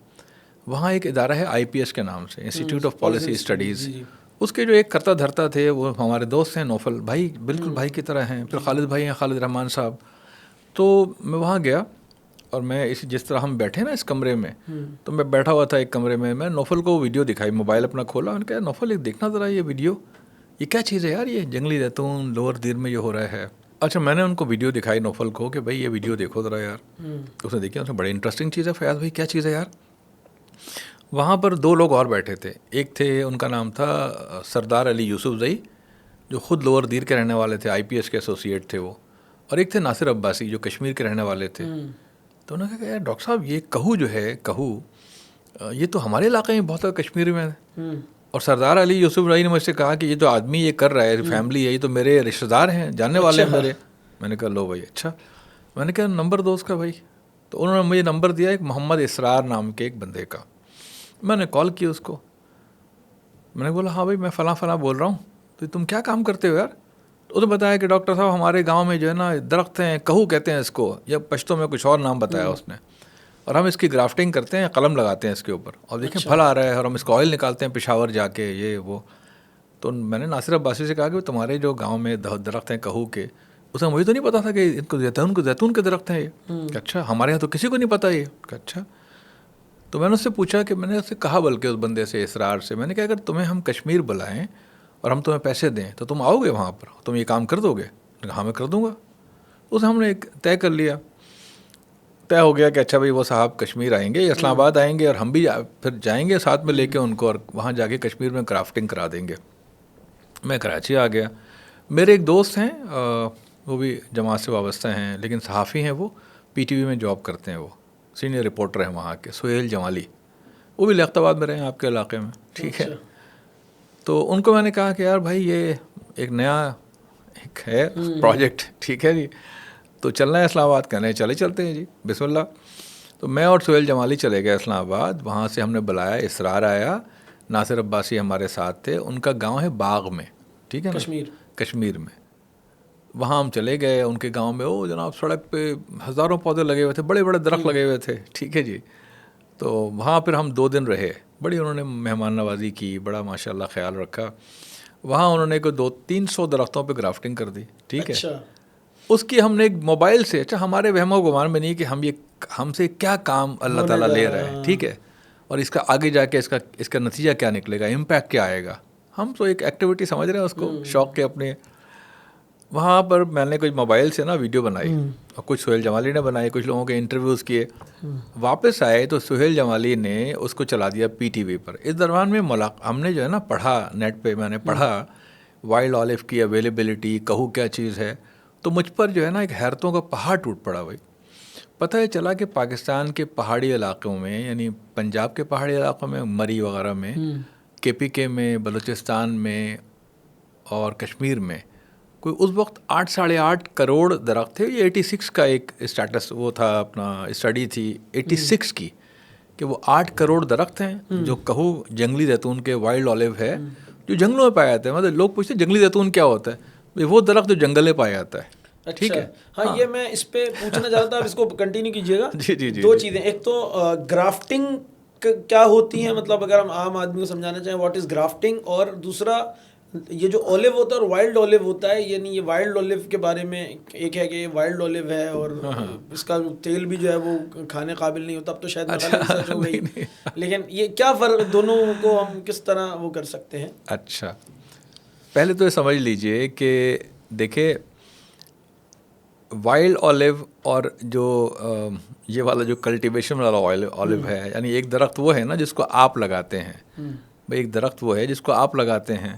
وہاں ایک ادارہ ہے IPS کے نام سے، انسٹیٹیوٹ آف پالیسی اسٹڈیز. اس کے جو ایک کرتا دھرتا تھے وہ ہمارے دوست ہیں نوفل بھائی، بالکل بھائی کی طرح ہیں. پھر خالد بھائی ہیں، خالد رحمان صاحب. تو میں وہاں گیا اور میں جس طرح ہم بیٹھے نا اس کمرے میں، تو میں بیٹھا ہوا تھا ایک کمرے میں نوفل کو ویڈیو دکھائی، موبائل اپنا کھولا. میں نے کہا نوفل ایک دیکھنا ذرا یہ ویڈیو، یہ کیا چیز ہے یار، یہ جنگلی زیتون لوور دیر میں یہ ہو رہا ہے. اچھا میں نے ان کو ویڈیو دکھائی نوفل کو کہ بھائی یہ ویڈیو دیکھو ذرا یار. اس نے دیکھی، اس میں بڑی انٹرسٹنگ چیز ہے. فیاض بھائی کیا چیز ہے یار؟ وہاں پر 2 لوگ اور بیٹھے تھے. ایک تھے ان کا نام تھا سردار علی یوسف زئی، جو خود لوور دیر کے رہنے والے تھے، IPS کے ایسوسیٹ تھے وہ. اور ایک تھے ناصر عباسی جو کشمیر کے رہنے والے تھے. تو انہوں نے کہا یار ڈاکٹر صاحب یہ کہو جو ہے کہو یہ تو ہمارے علاقے میں بہت ہے کشمیر میں. اور سردار علی یوسف زئی نے مجھ سے کہا کہ یہ جو آدمی یہ کر رہا ہے فیملی ہے، یہ تو میرے رشتہ دار ہیں، جاننے والے ہیں میرے. میں نے کہا لو بھائی اچھا. میں نے کہا نمبر دو اس کا بھائی. تو انہوں نے مجھے نمبر دیا ایک محمد اسرار نام کے ایک بندے کا. میں نے کال کی اس کو. میں نے بولا ہاں بھائی میں فلاں فلاں بول رہا ہوں، تو تم کیا کام کرتے ہو یار؟ تو اس نے بتایا کہ ڈاکٹر صاحب ہمارے گاؤں میں جو ہے نا درخت ہیں، کہو کہتے ہیں اس کو، یا پشتوں میں کچھ اور نام بتایا اس نے، اور ہم اس کی گرافٹنگ کرتے ہیں، قلم لگاتے ہیں اس کے اوپر، اور دیکھیں پھل آ رہا ہے، اور ہم اس کا آئل نکالتے ہیں پشاور جا کے یہ وہ. تو میں نے ناصر عباسی سے کہا کہ تمہارے جو گاؤں میں درخت ہیں کہو کے، اسے مجھے تو نہیں پتا تھا کہ ان کو زیتون کے درخت ہیں یہ. اچھا ہمارے یہاں تو کسی کو نہیں پتا یہ. اچھا. تو میں نے اس سے پوچھا کہ میں نے اس سے کہا بلکہ اس بندے سے اسرار سے، میں نے کہا اگر تمہیں ہم کشمیر بلائیں اور ہم تمہیں پیسے دیں تو تم آؤ گے وہاں پر، تم یہ کام کر دو گے؟ ہاں میں کر دوں گا. اسے ہم نے ایک طے کر لیا، طے ہو گیا کہ اچھا بھائی وہ صاحب کشمیر آئیں گے، اسلام آباد آئیں گے، اور ہم بھی پھر جائیں گے ساتھ میں لے کے ان کو، اور وہاں جا کے کشمیر میں کرافٹنگ کرا دیں گے. میں کراچی آ گیا. میرے ایک دوست ہیں وہ بھی جماعت سے وابستہ ہیں لیکن صحافی ہیں، وہ PTV میں جاب کرتے ہیں، وہ سینئر رپورٹر ہیں وہاں کے، سہیل جمالی. وہ بھی لیاقت آباد میں رہے ہیں آپ کے علاقے میں. ٹھیک ہے. تو ان کو میں نے کہا کہ یار بھائی یہ ایک نیا ایک ہے پروجیکٹ، ٹھیک ہے جی، تو چلنا ہے اسلام آباد. کہنے چلے چلتے ہیں جی بسم اللہ. تو میں اور سہیل جمالی چلے گئے اسلام آباد. وہاں سے ہم نے بلایا، اسرار آیا، ناصر عباسی ہمارے ساتھ تھے. ان کا گاؤں ہے باغ میں، ٹھیک ہے نا، کشمیر میں. وہاں ہم چلے گئے ان کے گاؤں میں. وہ جناب سڑک پہ ہزاروں پودے لگے ہوئے تھے، بڑے بڑے درخت لگے ہوئے تھے. ٹھیک ہے جی. تو وہاں پھر ہم 2 دن رہے. بڑی انہوں نے مہمان نوازی کی، بڑا ماشاء اللہ خیال رکھا. وہاں انہوں نے کوئی 200-300 درختوں پہ گرافٹنگ کر دی. ٹھیک ہے. اس کی ہم نے ایک موبائل سے، اچھا ہمارے وہم و گمان میں نہیں کہ ہم سے کیا کام اللہ تعالیٰ لے رہا ہے، ٹھیک ہے، اور اس کا آگے جا کے اس کا نتیجہ کیا نکلے گا، امپیکٹ کیا آئے گا. ہم تو ایک ایکٹیویٹی سمجھ رہے ہیں اس کو، شوق کے اپنے. وہاں پر میں نے کچھ موبائل سے نا ویڈیو بنائی، اور کچھ سہیل جمالی نے بنائی، کچھ لوگوں کے انٹرویوز کیے. واپس آئے تو سہیل جمالی نے اس کو چلا دیا PTV پر. اس دوران میں ہم نے جو ہے نا پڑھا نیٹ پہ، میں نے پڑھا وائلڈ آلو کی اویلیبلٹی، کہو کیا چیز ہے. تو مجھ پر جو ہے نا ایک حیرتوں کا پہاڑ ٹوٹ پڑا بھائی. پتہ ہے چلا کہ پاکستان کے پہاڑی علاقوں میں، یعنی پنجاب کے پہاڑی علاقوں میں، مری وغیرہ میں، KPK میں، بلوچستان میں اور کشمیر میں، کوئی اس وقت 8-8.5 کروڑ درخت تھے. یہ 86 کا ایک اسٹیٹس وہ تھا، اپنا اسٹڈی تھی 86 کی، کہ وہ 8 کروڑ درخت ہیں جو کہو جنگلی زیتون کے، وائلڈ آلیو ہے، جو جنگلوں میں پایا جاتا ہے. مطلب لوگ پوچھتے ہیں جنگلی زیتون کیا ہوتا ہے؟ وہ درخت جو جنگل میں پایا جاتا ہے. ٹھیک ہے. ہاں یہ میں اس پہ پوچھنا چاہ رہا تھا، آپ اس کو کنٹینیو کیجیے گا. جی 2 چیزیں، ایک تو گرافٹنگ کیا ہوتی ہے، مطلب اگر ہم عام آدمی کو سمجھانا چاہیں واٹ از گرافٹنگ، اور دوسرا یہ جو اولیو ہوتا ہے اور وائلڈ اولیو ہوتا ہے، یعنی یہ وائلڈ اولیو کے بارے میں ایک ہے کہ یہ وائلڈ اولیو ہے اور اس کا تیل بھی جو ہے وہ کھانے قابل نہیں ہوتا. اب تو شاید ریسرچ ہو گئی، لیکن یہ کیا فرق، دونوں کو ہم کس طرح وہ کر سکتے ہیں؟ اچھا پہلے تو یہ سمجھ لیجئے کہ دیکھیں وائلڈ اولیو اور جو یہ والا جو کلٹیویشن والا اولیو ہے، یعنی ایک درخت وہ ہے نا جس کو آپ لگاتے ہیں. بھائی ایک درخت وہ ہے جس کو آپ لگاتے ہیں،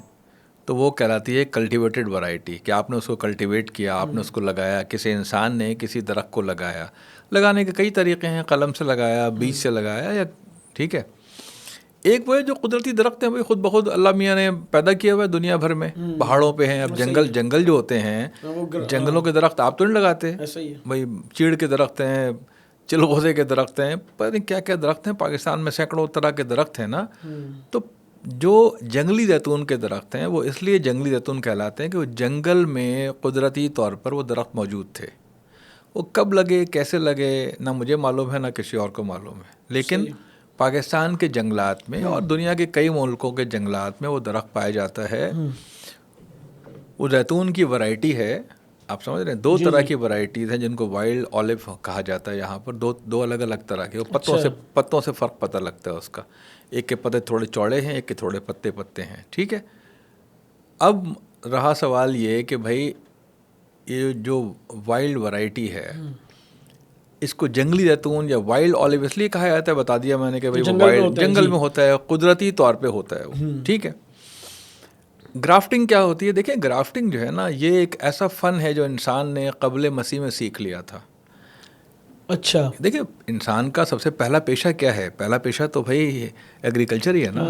تو وہ کہلاتی ہے کلٹیویٹڈ ورائٹی، کہ آپ نے اس کو کلٹیویٹ کیا، آپ نے اس کو لگایا، کسی انسان نے کسی درخت کو لگایا. لگانے کے کئی طریقے ہیں، قلم سے لگایا، بیج سے لگایا، یا ٹھیک ہے. ایک وہ ہے جو قدرتی درخت ہیں، وہ خود بخود اللہ میاں نے پیدا کیا ہوا ہے دنیا بھر میں، پہاڑوں پہ ہیں. اب جنگل جو ہوتے ہیں، جنگلوں کے درخت آپ تو نہیں لگاتے، بھائی چیڑ کے درخت ہیں، چلغوزے کے درخت ہیں، پتہ نہیں کیا کیا درخت ہیں. پاکستان میں سینکڑوں طرح کے درخت ہیں نا. تو جو جنگلی زیتون کے درخت ہیں وہ اس لیے جنگلی زیتون کہلاتے ہیں کہ وہ جنگل میں قدرتی طور پر وہ درخت موجود تھے. وہ کب لگے، کیسے لگے، نہ مجھے معلوم ہے نہ کسی اور کو معلوم ہے، لیکن پاکستان کے جنگلات میں اور دنیا کے کئی ملکوں کے جنگلات میں وہ درخت پایا جاتا ہے. وہ زیتون کی ورائٹی ہے, آپ سمجھ رہے ہیں, 2 طرح کی ورائٹیز ہیں جن کو وائلڈ اولیو کہا جاتا ہے یہاں پر. دو الگ الگ طرح کے. پتوں سے فرق پتہ لگتا ہے اس کا. ایک کے پتے تھوڑے چوڑے ہیں, ایک کے تھوڑے پتے ہیں, ٹھیک ہے. اب رہا سوال یہ کہ بھائی یہ جو وائلڈ ورائٹی ہے اس کو جنگلی زیتون یا وائلڈ اولیو اس لیے کہا جاتا ہے, بتا دیا میں نے کہ بھائی وہ وائلڈ جنگل میں ہوتا ہے, قدرتی طور پہ ہوتا ہے وہ, ٹھیک ہے. گرافٹنگ کیا ہوتی ہے؟ دیکھیں گرافٹنگ جو ہے نا یہ ایک ایسا فن ہے جو انسان نے قبل مسیح میں سیکھ لیا تھا. اچھا, دیکھیں انسان کا سب سے پہلا پیشہ کیا ہے؟ پہلا پیشہ تو بھائی ایگریکلچر ہی ہے نا,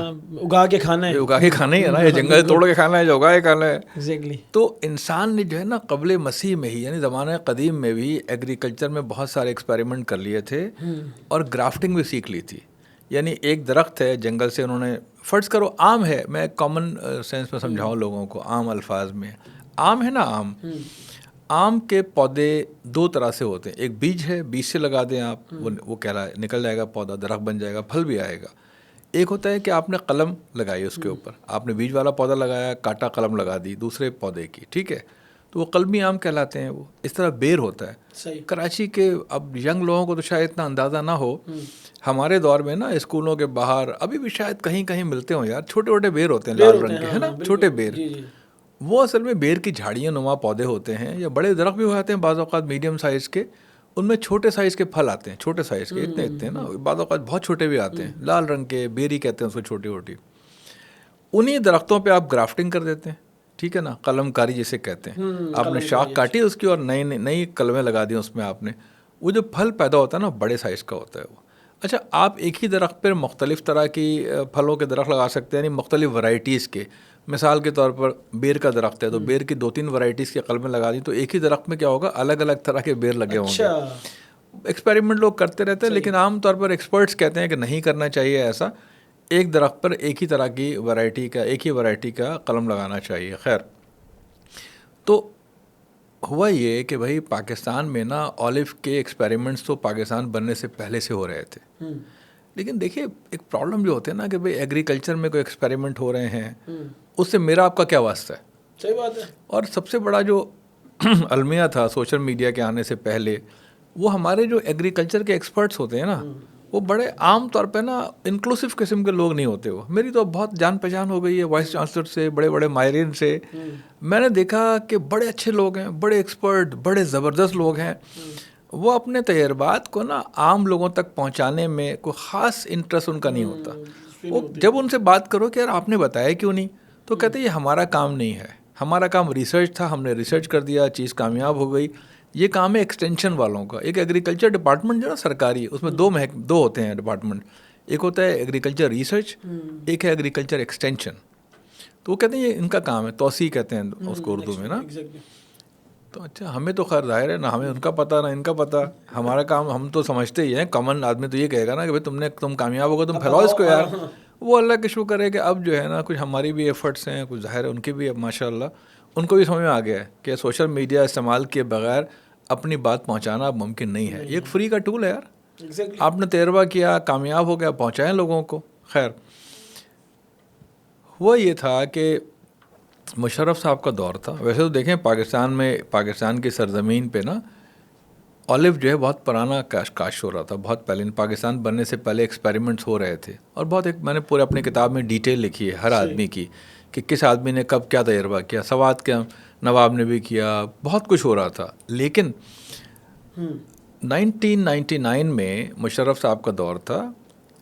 اگا کے کھانا ہے, اگا کے کھانا ہی ہے نا, یہ جنگل توڑ کے کھانا ہے جو اگا کے کھانا ہے. ایگزیکٹلی. تو انسان نے جو ہے نا قبل مسیح میں ہی یعنی زمانہ قدیم میں بھی ایگریکلچر میں بہت سارے ایکسپیریمنٹ کر لیے تھے اور گرافٹنگ بھی سیکھ لی تھی. یعنی ایک درخت ہے جنگل سے انہوں نے, فرض کرو آم ہے, میں کامن سینس میں سمجھاؤں لوگوں کو, عام الفاظ میں آم ہے نا, آم کے پودے 2 طرح سے ہوتے ہیں. ایک بیج ہے, بیج سے لگا دیں آپ, وہ نکل جائے گا پودا, درخت بن جائے گا, پھل بھی آئے گا. ایک ہوتا ہے کہ آپ نے قلم لگائی اس کے اوپر, آپ نے بیج والا پودا لگایا, کاٹا, قلم لگا دی دوسرے پودے کی, ٹھیک ہے, تو وہ قلمی آم کہلاتے ہیں. وہ اس طرح بیر ہوتا ہے. صحیح. کراچی کے اب ینگ لوگوں کو تو شاید اتنا اندازہ نہ ہو, ہمارے دور میں نا اسکولوں کے باہر ابھی بھی شاید کہیں کہیں ملتے ہوں یار, چھوٹے چھوٹے بیر ہوتے ہیں لال رنگ کے, ہے نا, چھوٹے بیر. وہ اصل میں بیر کی جھاڑیاں نما پودے ہوتے ہیں, یا بڑے درخت بھی ہو جاتے ہیں بعض اوقات میڈیم سائز کے, ان میں چھوٹے سائز کے پھل آتے ہیں, چھوٹے سائز کے, اتنے نا, بعض اوقات بہت چھوٹے بھی آتے ہیں, لال رنگ کے, بیری کہتے ہیں اس کو, چھوٹی چھوٹی. انہی درختوں پہ آپ گرافٹنگ کر دیتے ہیں, ٹھیک ہے نا, قلم کاری جسے کہتے ہیں. آپ نے شاخ کاٹی اس کی اور نئی قلمیں لگا دی اس میں آپ نے, وہ جو پھل پیدا ہوتا ہے نا بڑے سائز کا ہوتا ہے وہ. اچھا, آپ ایک ہی درخت پر مختلف طرح کی پھلوں کے درخت لگا سکتے ہیں, یعنی مختلف ورائٹیز کے. مثال کے طور پر بیر کا درخت ہے تو بیر کی 2-3 ورائٹیز کی قلمیں لگا دی, تو ایک ہی درخت میں کیا ہوگا, الگ الگ طرح کے بیر لگے ہوں گے. ایکسپیریمنٹ لوگ کرتے رہتے ہیں, لیکن عام طور پر ایکسپرٹس کہتے ہیں کہ نہیں کرنا چاہیے ایسا. ایک درخت پر ایک ہی طرح کی ورائٹی کا قلم لگانا چاہیے. خیر, تو ہوا یہ کہ بھائی پاکستان میں نا اولیو کے ایکسپیریمنٹس تو پاکستان بننے سے پہلے سے ہو رہے تھے. لیکن دیکھیے ایک پرابلم جو ہوتے ہیں نا کہ بھائی ایگریکلچر میں کوئی ایکسپیریمنٹ ہو رہے ہیں, اس سے میرا آپ کا کیا واسطہ ہے؟ صحیح بات ہے. اور سب سے بڑا جو المیہ تھا سوشل میڈیا کے آنے سے پہلے, وہ ہمارے جو ایگریکلچر کے ایکسپرٹس ہوتے ہیں نا, وہ بڑے عام طور پہ نا انکلوسیو قسم کے لوگ نہیں ہوتے. وہ میری تو بہت جان پہچان ہو گئی ہے وائس چانسلر سے, بڑے بڑے ماہرین سے. میں نے دیکھا کہ بڑے اچھے لوگ ہیں, بڑے ایکسپرٹ, بڑے زبردست لوگ ہیں. وہ اپنے تجربات کو نا عام لوگوں تک پہنچانے میں کوئی خاص انٹرسٹ ان کا نہیں ہوتا. وہ جب ان سے بات کرو کہ یار آپ نے بتایا کیوں نہیں, تو کہتے یہ ہمارا کام نہیں ہے, ہمارا کام ریسرچ تھا, ہم نے ریسرچ کر دیا, چیز کامیاب ہو گئی. یہ کام ہے ایکسٹینشن والوں کا. ایک ایگریکلچر ڈپارٹمنٹ جو نا سرکاری, اس میں 2 ہوتے ہیں ڈپارٹمنٹ. ایک ہوتا ہے ایگریکلچر ریسرچ, ایک ہے ایگریکلچر ایکسٹینشن. تو وہ کہتے ہیں یہ ان کا کام ہے, توسیع کہتے ہیں اس کو اردو میں نا. تو اچھا, ہمیں تو خیر ظاہر ہے نہ ہمیں ان کا پتہ نہ ان کا پتہ. ہمارا کام ہم تو سمجھتے ہی ہیں, کامن آدمی تو یہ کہے گا نا کہ بھائی تم کامیاب ہوگا, تم پھیلاؤ اس کو یار. وہ اللہ کا شکر ہے کہ اب جو ہے نا کچھ ہماری بھی ایفرٹس ہیں, کچھ ظاہر ہے ان کی بھی, اب ماشاء اللہ ان کو بھی سمجھ میں آ گیا ہے کہ سوشل میڈیا استعمال کیے بغیر اپنی بات پہنچانا اب ممکن نہیں ہے. یہ ایک فری کا ٹول ہے یار. آپ نے تجربہ کیا, کامیاب ہو گیا, پہنچائیں لوگوں کو. خیر, وہ یہ تھا کہ مشرف صاحب کا دور تھا. ویسے تو دیکھیں پاکستان کی سرزمین پہ نا اولیو جو ہے بہت پرانا کاشت ہو رہا تھا, بہت پہلے. پاکستان بننے سے پہلے ایکسپیریمنٹس ہو رہے تھے, اور بہت میں نے پورے اپنی کتاب میں ڈیٹیل لکھی ہے ہر آدمی کی کہ کس آدمی نے کب کیا تجربہ کیا. سوات کے نواب نے بھی کیا, بہت کچھ ہو رہا تھا. لیکن 1999 میں مشرف صاحب کا دور تھا.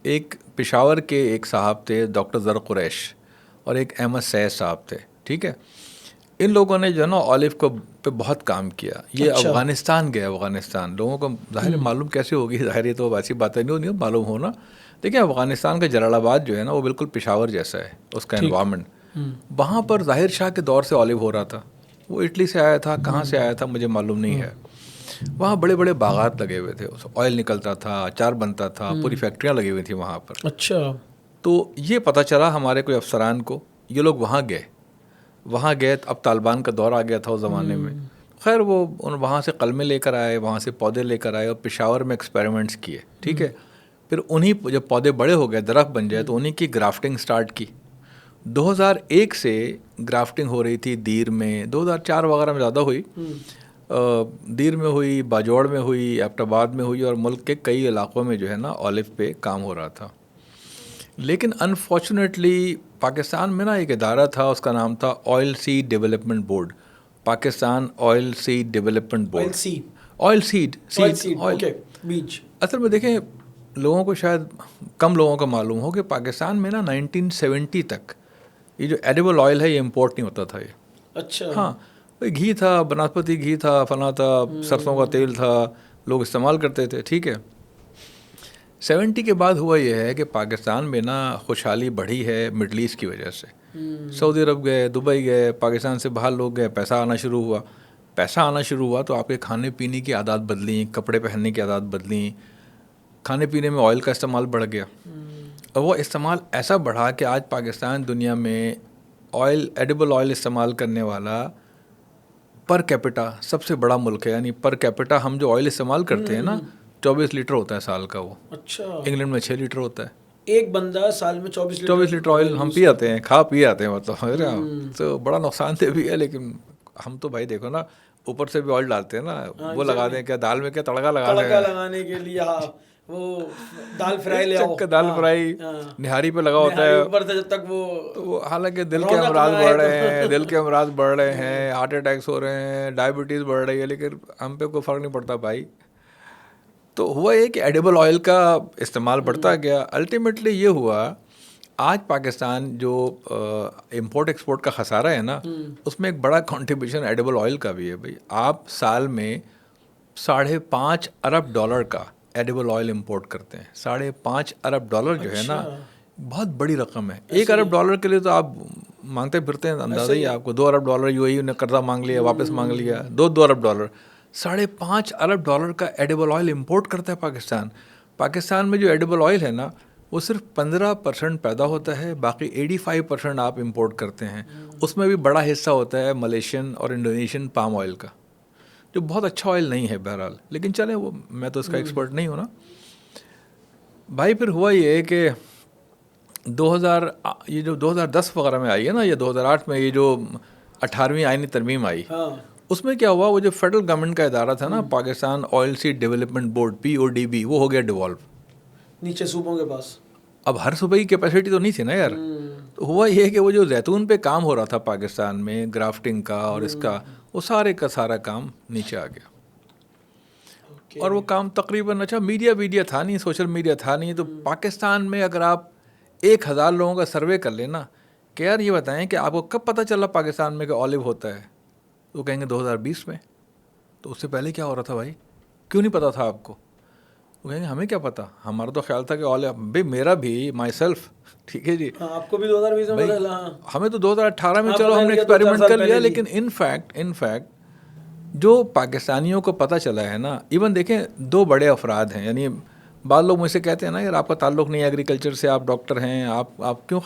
ایک پشاور کے ایک صاحب تھے ڈاکٹر زر قریش, اور ایک احمد سید صاحب تھے, ٹھیک ہے. ان لوگوں نے جو ہے نا اولیو کو پہ بہت کام کیا. یہ افغانستان گئے. افغانستان لوگوں کو ظاہر معلوم کیسے ہوگی, ظاہر یہ تو ایسی باتیں نہیں معلوم ہونا. دیکھیں افغانستان کا جلال آباد جو ہے نا وہ بالکل پشاور جیسا ہے اس کا انوائرمنٹ. وہاں پر ظاہر شاہ کے دور سے اولیو ہو رہا تھا. وہ اٹلی سے آیا تھا, کہاں سے آیا تھا مجھے معلوم نہیں ہے. وہاں بڑے بڑے باغات لگے ہوئے تھے, آئل نکلتا تھا, اچار بنتا تھا, پوری فیکٹریاں لگی ہوئی تھیں وہاں پر. اچھا. تو یہ پتہ چلا ہمارے کوئی افسران کو, یہ لوگ وہاں گئے. اب طالبان کا دور آ گیا تھا اس زمانے میں. خیر وہ وہاں سے قلمیں لے کر آئے, وہاں سے پودے لے کر آئے, اور پشاور میں ایکسپیریمنٹس کیے, ٹھیک ہے. پھر انہیں جب پودے بڑے ہو گئے درخت بن جائے تو انہیں کی گرافٹنگ سٹارٹ کی. 2001 سے گرافٹنگ ہو رہی تھی دیر میں, 2004 وغیرہ میں زیادہ ہوئی, دیر میں ہوئی, باجوڑ میں ہوئی, ایبٹ آباد میں ہوئی, اور ملک کے کئی علاقوں میں جو ہے نا اولیو پہ کام ہو رہا تھا. لیکن انفارچونیٹلی پاکستان میں نا ایک ادارہ تھا, اس کا نام تھا oil seed development board, Pakistan oil seed development board. Oil seed بیج. اصل میں دیکھیں, لوگوں کو شاید کم لوگوں کو معلوم ہو کہ پاکستان میں نا 1970 تک یہ جو ایڈیبل آئل ہے یہ امپورٹ نہیں ہوتا تھا. یہ اچھا, ہاں, گھی تھا, بناسپتی گھی تھا, فلاں تھا, سرسوں کا تیل تھا, لوگ استعمال کرتے تھے, ٹھیک ہے. 70 کے بعد ہوا یہ ہے کہ پاکستان میں نا خوشحالی بڑھی ہے مڈل ایسٹ کی وجہ سے. سعودی عرب گئے, دبئی گئے, پاکستان سے باہر لوگ گئے, پیسہ آنا شروع ہوا. پیسہ آنا شروع ہوا تو آپ کے کھانے پینے کی عادات بدلیں, کپڑے پہننے کی عادات بدلیں, کھانے پینے میں آئل کا استعمال بڑھ گیا. اور وہ استعمال ایسا بڑھا کہ آج پاکستان دنیا میں آئل, ایڈیبل آئل استعمال کرنے والا پر کیپٹا سب سے بڑا ملک ہے. یعنی پر کیپٹا ہم جو آئل استعمال کرتے ہیں نا 24 لیٹر ہوتا ہے سال کا وہ. اچھا, انگلینڈ میں 6 لیٹر ہوتا ہے. ایک بندہ سال میں 24 لیٹر آئل ہم پی آتے ہیں, کھا پی آتے ہیں. مطلب تو بڑا نقصان دہ بھی ہے, لیکن ہم تو بھائی دیکھو نا اوپر سے بھی آئل ڈالتے ہیں نا, وہ لگا دیں کیا دال میں کیا تڑکا لگانے کے لیے, وہ دال فرائی لے آؤ, دال فرائی نہاری پہ لگا ہوتا ہے اوپر سے, جب تک وہ حالانکہ دل کے امراض بڑھ رہے ہیں, دل کے امراض بڑھ رہے ہیں, ہارٹ اٹیکس ہو رہے ہیں, ڈائبٹیز بڑھ رہی ہے, لیکن ہم پہ کوئی فرق نہیں پڑتا بھائی. تو ہوا یہ کہ ایڈیبل آئل کا استعمال بڑھتا گیا. الٹیمیٹلی یہ ہوا آج پاکستان جو امپورٹ ایکسپورٹ کا خسارہ ہے نا, اس میں ایک بڑا کنٹریبیوشن ایڈیبل آئل کا بھی ہے. بھائی آپ سال میں $5.5 ارب کا ایڈیبل آئل امپورٹ کرتے ہیں. $5.5 ارب جو ہے نا بہت بڑی رقم ہے. $1 ارب کے لیے تو آپ مانگتے پھرتے ہیں, اندازہ ہی آپ کو. $2 ارب UAE نے قرضہ مانگ لیا, واپس مانگ لیا. $2 ارب $5.5 ارب کا ایڈیبل آئل امپورٹ کرتا ہے پاکستان. پاکستان میں جو ایڈیبل آئل ہے نا وہ صرف 15% پیدا ہوتا ہے, باقی 85% آپ امپورٹ کرتے ہیں. اس میں بھی بڑا حصہ ہوتا ہے ملیشین اور انڈونیشین پام آئل کا, جو بہت اچھا آئل نہیں ہے بہرحال. لیکن چلیں, وہ میں تو اس کا ایکسپرٹ نہیں ہوں نا بھائی. پھر ہوا یہ کہ 2010 وغیرہ میں آئی ہے نا, یا 2008 میں یہ جو 18ویں آئینی ترمیم آئی, اس میں کیا ہوا, وہ جو فیڈرل گورنمنٹ کا ادارہ تھا نا Pakistan oil seed development board PODB, وہ ہو گیا ڈیوالو نیچے صوبوں کے پاس. اب ہر صوبے کی کیپیسٹی تو نہیں تھی نا یار. تو ہوا یہ کہ وہ جو زیتون پہ کام ہو رہا تھا پاکستان میں, گرافٹنگ کا اور اس کا, وہ سارے کا سارا کام نیچے آ گیا. اور وہ کام تقریباً, اچھا میڈیا تھا نہیں, سوشل میڈیا تھا نہیں. تو پاکستان میں اگر آپ 1000 لوگوں کا سروے کر لینا کہ یار یہ بتائیں کہ آپ کو کب پتہ چلا پاکستان میں کہ اولیو ہوتا ہے, تو کہیں گے 2020 میں. تو اس سے پہلے کیا ہو رہا تھا بھائی, کیوں نہیں پتا تھا آپ کو؟ وہ کہیں گے ہمیں کیا پتا, ہمارا تو خیال تھا کہ اولیو. بھائی میرا بھی, مائی سیلف, ٹھیک ہے جی, آپ کو بھی 2020 میں پتا, ہمیں تو 2018 میں چلو ہم نے ایکسپیریمنٹ کر لیا. لیکن ان فیکٹ جو پاکستانیوں کو پتہ چلا ہے نا, ایون دیکھیں 2 بڑے افراد ہیں. یعنی بعض لوگ مجھ سے کہتے ہیں نا یار آپ کا تعلق نہیں ہے ایگریکلچر سے, آپ ڈاکٹر ہیں, آپ کیوں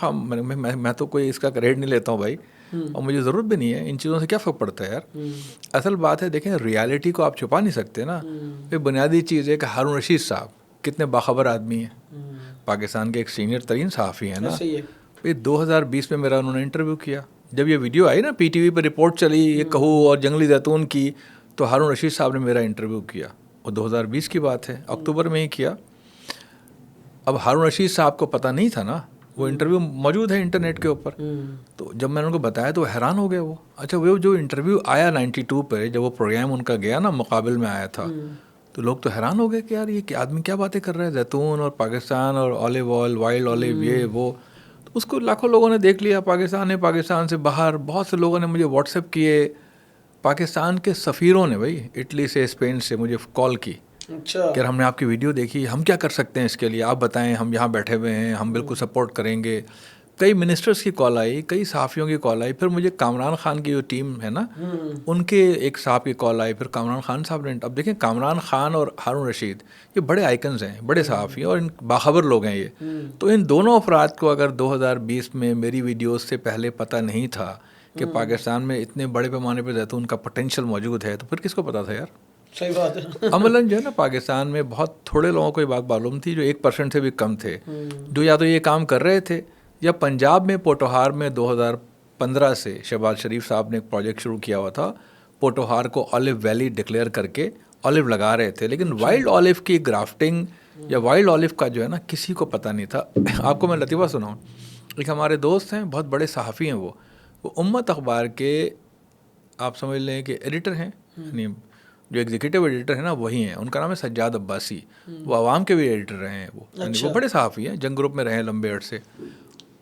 میں تو کوئی اس کا کریڈٹ نہیں لیتا ہوں بھائی, اور مجھے ضرورت بھی نہیں ہے. ان چیزوں سے کیا فرق پڑتا ہے یار. اصل بات ہے دیکھیں, ریالٹی کو آپ چھپا نہیں سکتے نا. یہ بنیادی چیز ہے کہ ہارون رشید صاحب کتنے باخبر آدمی ہیں, پاکستان کے ایک سینئر ترین صحافی ہیں نا. یہ 2020 میں میرا انہوں نے انٹرویو کیا. جب یہ ویڈیو آئی نا PTV پہ رپورٹ چلی یہ کہو اور جنگلی زیتون کی, تو ہارون رشید صاحب نے میرا انٹرویو کیا. وہ 2020 کی بات ہے, اکتوبر میں ہی کیا. اب ہارون رشید صاحب کو پتہ نہیں تھا نا, وہ انٹرویو موجود ہے انٹرنیٹ کے اوپر. تو جب میں نے ان کو بتایا تو حیران ہو گئے وہ. اچھا وہ جو انٹرویو آیا 92 پہ, جب وہ پروگرام ان کا گیا نا مقابل میں آیا تھا, تو لوگ تو حیران ہو گئے کہ یار یہ آدمی کیا باتیں کر رہا ہے, زیتون اور پاکستان اور اولیو آئل, وائلڈ اولیو, یہ وہ. تو اس کو لاکھوں لوگوں نے دیکھ لیا, پاکستان سے باہر بہت سے لوگوں نے مجھے واٹس ایپ کیے. پاکستان کے سفیروں نے بھائی اٹلی سے, اسپین سے مجھے کال کی کہ ہم نے آپ کی ویڈیو دیکھی, ہم کیا کر سکتے ہیں اس کے لیے, آپ بتائیں, ہم یہاں بیٹھے ہوئے ہیں, ہم بالکل سپورٹ کریں گے. کئی منسٹرز کی کال آئی, کئی صحافیوں کی کال آئی. پھر مجھے کامران خان کی جو ٹیم ہے نا ان کے ایک صاحب کی کال آئی. پھر کامران خان صاحب نے, اب دیکھیں کامران خان اور ہارون رشید یہ بڑے آئیکنز ہیں, بڑے صحافی ہیں اور ان باخبر لوگ ہیں یہ. تو ان دونوں افراد کو اگر 2020 میں میری ویڈیوز سے پہلے پتہ نہیں تھا کہ پاکستان میں اتنے بڑے پیمانے پہ زیتون کا پوٹینشیل موجود ہے, تو پھر کس کو پتا تھا یار. صحیح بات ہے. عملاً جو ہے نا پاکستان میں بہت تھوڑے لوگوں کو یہ بات معلوم تھی جو 1% سے بھی کم تھے, جو یا تو یہ کام کر رہے تھے یا پنجاب میں پوٹوہار میں 2015 سے شہباز شریف صاحب نے ایک پروجیکٹ شروع کیا ہوا تھا, پوٹوہار کو آلیو ویلی ڈکلیئر کر کے آلیو لگا رہے تھے, لیکن وائلڈ آلیو کی گرافٹنگ یا وائلڈ آلیو کا جو ہے نا کسی کو پتہ نہیں تھا. آپ کو میں لطیفہ سناؤں, ایک ہمارے دوست ہیں بہت بڑے صحافی ہیں, وہ امت اخبار کے آپ سمجھ لیں کہ ایڈیٹر ہیں, یعنی جو ایگزیکٹو ایڈیٹر ہیں نا وہی ہیں, ان کا نام ہے سجاد عباسی. وہ عوام کے بھی ایڈیٹر رہے ہیں, وہ بڑے صحافی ہیں, جنگ گروپ میں رہے ہیں لمبے عرصے.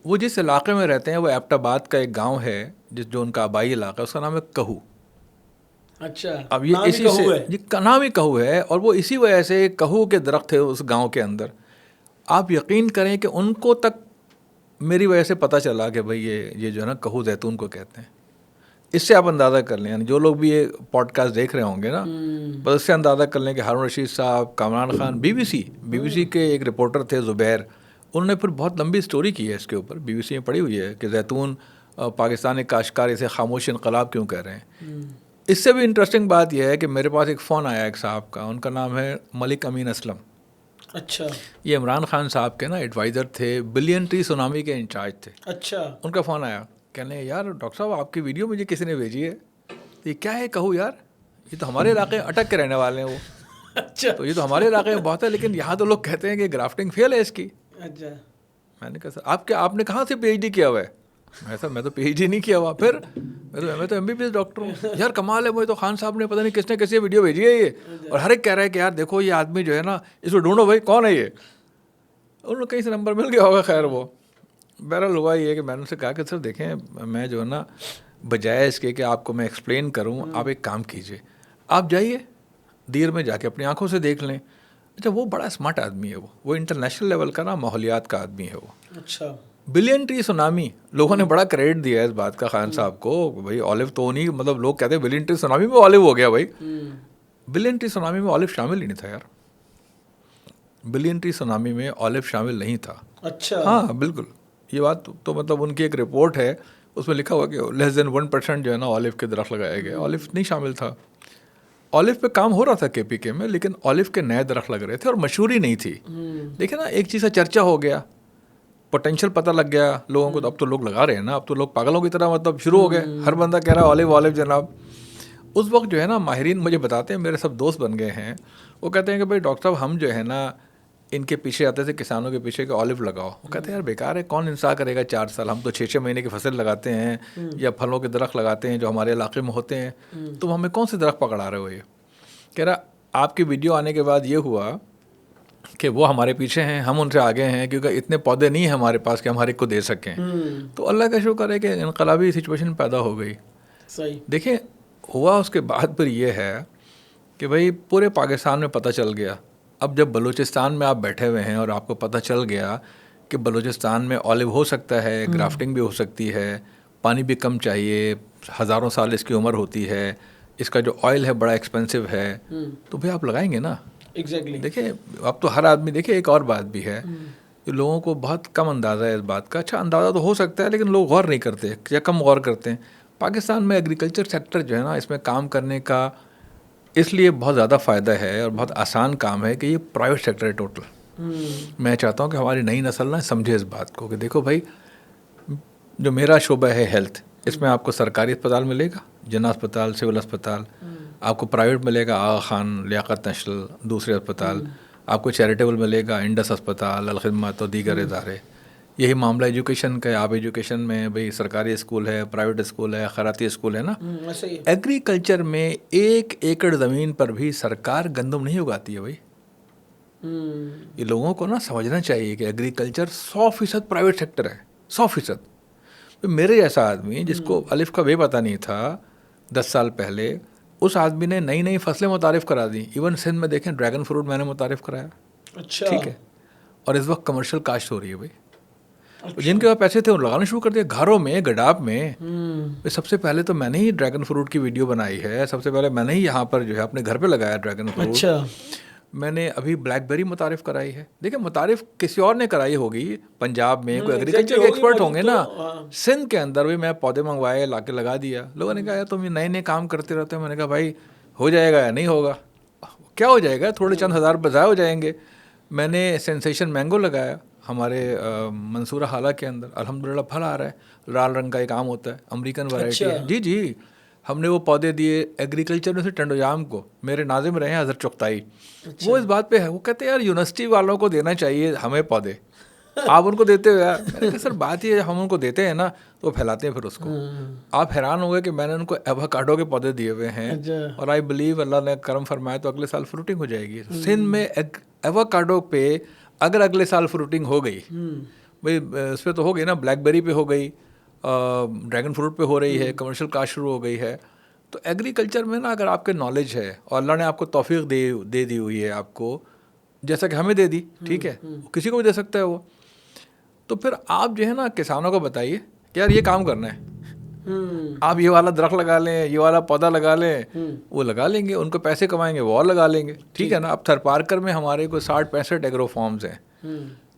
وہ جس علاقے میں رہتے ہیں وہ ایبٹ آباد کا ایک گاؤں ہے جو ان کا آبائی علاقہ ہے, اس کا نام ہے کہو. اچھا, اب یہ اسی سے یہ نام ہی کہو ہے, اور وہ اسی وجہ سے کہو کے درخت تھے اس گاؤں کے اندر. آپ یقین کریں کہ ان کو تک میری وجہ سے پتہ چلا کہ بھئی یہ جو ہے نا کہو زیتون کو کہتے ہیں. اس سے آپ اندازہ کر لیں, یعنی جو لوگ بھی یہ پوڈ کاسٹ دیکھ رہے ہوں گے نا, بس اس سے اندازہ کر لیں کہ ہارون رشید صاحب, Kamran Khan, B B C کے ایک رپورٹر تھے زبیر, انہوں نے پھر بہت لمبی سٹوری کی ہے اس کے اوپر, بی بی سی میں پڑھی ہوئی ہے کہ زیتون پاکستانی کاشتکار اسے خاموش انقلاب کیوں کہہ رہے ہیں. اس سے بھی انٹرسٹنگ بات یہ ہے کہ میرے پاس ایک فون آیا ایک صاحب کا, ان کا نام ہے ملک امین اسلم. اچھا, یہ عمران خان صاحب کے نا ایڈوائزر تھے, بلین ٹری سونامی کے انچارج تھے. اچھا, ان کا فون آیا, کہنے یار ڈاکٹر صاحب آپ کی ویڈیو مجھے کسی نے بھیجی ہے, یہ کیا ہے کہو یار, یہ تو ہمارے علاقے اٹک کے رہنے والے ہیں وہ. اچھا, تو یہ تو ہمارے علاقے میں بہت ہے, لیکن یہاں تو لوگ کہتے ہیں کہ گرافٹنگ فیل ہے اس کی. اچھا, میں نے کہا سر آپ نے کہاں سے پی ایچ ڈی کیا ہوا ہے؟ میں تو پی ایچ ڈی نہیں کیا ہوا. پھر میں تو M B B S doctor ہوں. یار کمال ہے, مجھے تو خان صاحب نے پتہ نہیں کس نے کیسی ویڈیو بھیجی ہے یہ, اور ہر ایک کہہ رہا ہے کہ یار دیکھو یہ آدمی جو ہے نا اس کو ڈھونڈو بھائی کون ہے یہ. انہوں نے کہیں سے نمبر مل گیا ہوگا. خیر وہ بہرحال ہوا یہ کہ میں نے ان سے کہا کہ سر دیکھیں, میں جو ہے نا بجائے اس کے کہ آپ کو میں ایکسپلین کروں, آپ ایک کام کیجیے, آپ جائیے دیر میں جا کے اپنی آنکھوں سے دیکھ لیں. اچھا, وہ بڑا اسمارٹ آدمی ہے, وہ انٹرنیشنل لیول کا نا ماحولیات کا آدمی ہے وہ. اچھا, بلین ٹری سونامی, لوگوں نے بڑا کریڈٹ دیا ہے اس بات کا خان صاحب کو, بھائی آلیو تو نہیں, مطلب لوگ کہتے ہیں بلین ٹری سونامی میں آلیو ہو گیا. بھائی بلین ٹری سونامی میں آلیو شامل ہی نہیں تھا یار, بلین ٹری سونامی میں آلیو شامل نہیں تھا. اچھا, ہاں بالکل, یہ بات تو مطلب ان کی ایک رپورٹ ہے, اس میں لکھا ہوا کہ لیس دین 1% جو ہے نا آلیو کے درخت لگائے گئے, آلیو نہیں شامل تھا. آلیو پہ کام ہو رہا تھا کے پی کے میں, لیکن آلیو کے نئے درخت لگ رہے تھے اور مشہوری نہیں تھی. دیکھیں نا, ایک چیز کا چرچا ہو گیا, پوٹینشیل پتہ لگ گیا لوگوں کو, تو اب تو لوگ لگا رہے ہیں نا, اب تو لوگ پاگلوں کی طرح مطلب شروع ہو گئے, ہر بندہ کہہ رہا ہے آلیو جناب. اس وقت جو ہے نا ماہرین مجھے بتاتے ہیں, میرے سب دوست بن گئے ہیں, وہ کہتے ہیں کہ بھائی ڈاکٹر صاحب ہم جو ہے نا ان کے پیچھے آتے تھے, کسانوں کے پیچھے کہ آلیو لگاؤ. وہ کہتے ہیں یار بیکار ہے, کون انصاف کرے گا 4 سال, ہم تو 6 مہینے کی فصل لگاتے ہیں یا پھلوں کے درخت لگاتے ہیں جو ہمارے علاقے میں ہوتے ہیں, تم ہمیں کون سے درخت پکڑا رہے ہو. یہ کہہ رہا آپ کی ویڈیو آنے کے بعد یہ ہوا کہ وہ ہمارے پیچھے ہیں, ہم ان سے آگے ہیں, کیونکہ اتنے پودے نہیں ہیں ہمارے پاس کہ ہم ہر ایک کو دے سکیں. تو اللہ کا شکر ہے کہ انقلابی سچویشن پیدا ہو گئی. صحیح. دیکھیں ہوا اس کے بعد پھر یہ ہے کہ بھائی پورے پاکستان میں پتہ چل گیا. اب جب بلوچستان میں آپ بیٹھے ہوئے ہیں اور آپ کو پتہ چل گیا کہ بلوچستان میں آلیو ہو سکتا ہے, گرافٹنگ بھی ہو سکتی ہے, پانی بھی کم چاہیے, ہزاروں سال اس کی عمر ہوتی ہے, اس کا جو آئل ہے بڑا ایکسپینسو ہے, تو بھئی آپ لگائیں گے نا. ایگزیکٹلی. دیکھیں اب تو ہر آدمی, دیکھیں ایک اور بات بھی ہے کہ لوگوں کو بہت کم اندازہ ہے اس بات کا. اچھا اندازہ تو ہو سکتا ہے لیکن لوگ غور نہیں کرتے یا کم غور کرتے ہیں. پاکستان میں ایگریکلچر سیکٹر جو ہے نا, اس میں کام کرنے کا اس لیے بہت زیادہ فائدہ ہے اور بہت آسان کام ہے کہ یہ پرائیویٹ سیکٹر ہے ٹوٹل. میں چاہتا ہوں کہ ہماری نئی نسل نا سمجھے اس بات کو کہ دیکھو بھائی, جو میرا شعبہ ہے ہیلتھ, اس میں آپ کو سرکاری اسپتال ملے گا, جنا اسپتال, سول اسپتال, آپ کو پرائیویٹ ملے گا آغا خان, لیاقت نیشنل, دوسرے اسپتال, آپ کو چیریٹیبل ملے گا انڈس اسپتال, الخدمت اور دیگر ادارے. یہی معاملہ ایجوکیشن کا ہے. آپ ایجوکیشن میں بھئی سرکاری اسکول ہے, پرائیویٹ اسکول ہے, خیراتی اسکول ہے نا. ایگریکلچر میں 1 ایکڑ زمین پر بھی سرکار گندم نہیں اگاتی ہے بھائی. یہ لوگوں کو نا سمجھنا چاہیے کہ ایگریکلچر 100% پرائیویٹ سیکٹر ہے, 100%. میرے جیسا آدمی جس کو الف کا بے پتہ نہیں تھا 10 سال پہلے, اس آدمی نے نئی فصلیں متعارف کرا دیں. ایون سندھ میں دیکھیں ڈریگن فروٹ میں نے متعارف کرایا. اچھا. ٹھیک ہے, اور اس وقت کمرشل کاشت ہو رہی ہے بھائی. جن کے پاس پیسے تھے انہوں لگانا شروع کر دیا گھروں میں, گڈاپ میں. سب سے پہلے تو میں نے ہی ڈریگن فروٹ کی ویڈیو بنائی ہے, سب سے پہلے میں نے ہی یہاں پر جو ہے اپنے گھر پہ لگایا ڈریگن فروٹ. اچھا. میں نے ابھی بلیک بیری متعارف کرائی ہے. دیکھیں متعارف کسی اور نے کرائی ہوگی, پنجاب میں کوئی ایگریکلچر کے ایکسپرٹ ہوں گے نا. سندھ کے اندر بھی میں پودے منگوائے, لا کے لگا دیا. لوگوں نے کہا یار تم یہ نئے کام کرتے رہتے ہو. میں نے کہا بھائی ہو جائے گا یا نہیں ہوگا, کیا ہو جائے گا, تھوڑے چند ہزار ضائع ہو جائیں گے. میں نے سینسیشن مینگو لگایا ہمارے منصورہ حالہ کے اندر, الحمدللہ پھل آ رہا ہے. لال رنگ کا ایک آم ہوتا ہے, امریکن ورائٹی ہے. جی جی, ہم نے وہ پودے دیے ایگریکلچر میں سے ٹنڈوجام کو, میرے ناظم رہے ہیں حضرت چغتائی, وہ اس بات پہ ہے, وہ کہتے ہیں یار یونیورسٹی والوں کو دینا چاہیے ہمیں پودے, آپ ان کو دیتے ہو یار. میں نے کہا سر بات یہ ہے ہم ان کو دیتے ہیں نا تو وہ پھیلاتے ہیں پھر اس کو. آپ حیران ہو گئے کہ میں نے ان کو ایووکاڈو کے پودے دیے ہوئے ہیں, اور آئی بلیو اللہ نے کرم فرمایا تو اگلے سال فروٹنگ ہو جائے گی. سندھ میں ایووکاڈو پہ اگر اگلے سال فروٹنگ ہو گئی, بھائی اس پہ تو ہو گئی نا, بلیک بیری پہ ہو گئی, ڈریگن فروٹ پہ ہو رہی ہے, کمرشل کاشت شروع ہو گئی ہے. تو ایگریکلچر میں نا اگر آپ کے نالج ہے اور اللہ نے آپ کو توفیق دے دی ہوئی ہے آپ کو, جیسا کہ ہمیں دے دی, ٹھیک ہے, کسی کو بھی دے سکتا ہے وہ, تو پھر آپ جو ہے نا کسانوں کو بتائیے کہ یار یہ کام کرنا ہے, آپ یہ والا درخت لگا لیں, یہ والا پودا لگا لیں, وہ لگا لیں گے, ان کو پیسے کمائیں گے وہ اور لگا لیں گے, ٹھیک ہے نا. اب تھر پارکر میں ہمارے کوئی 60-65 ایگرو فارمز ہیں,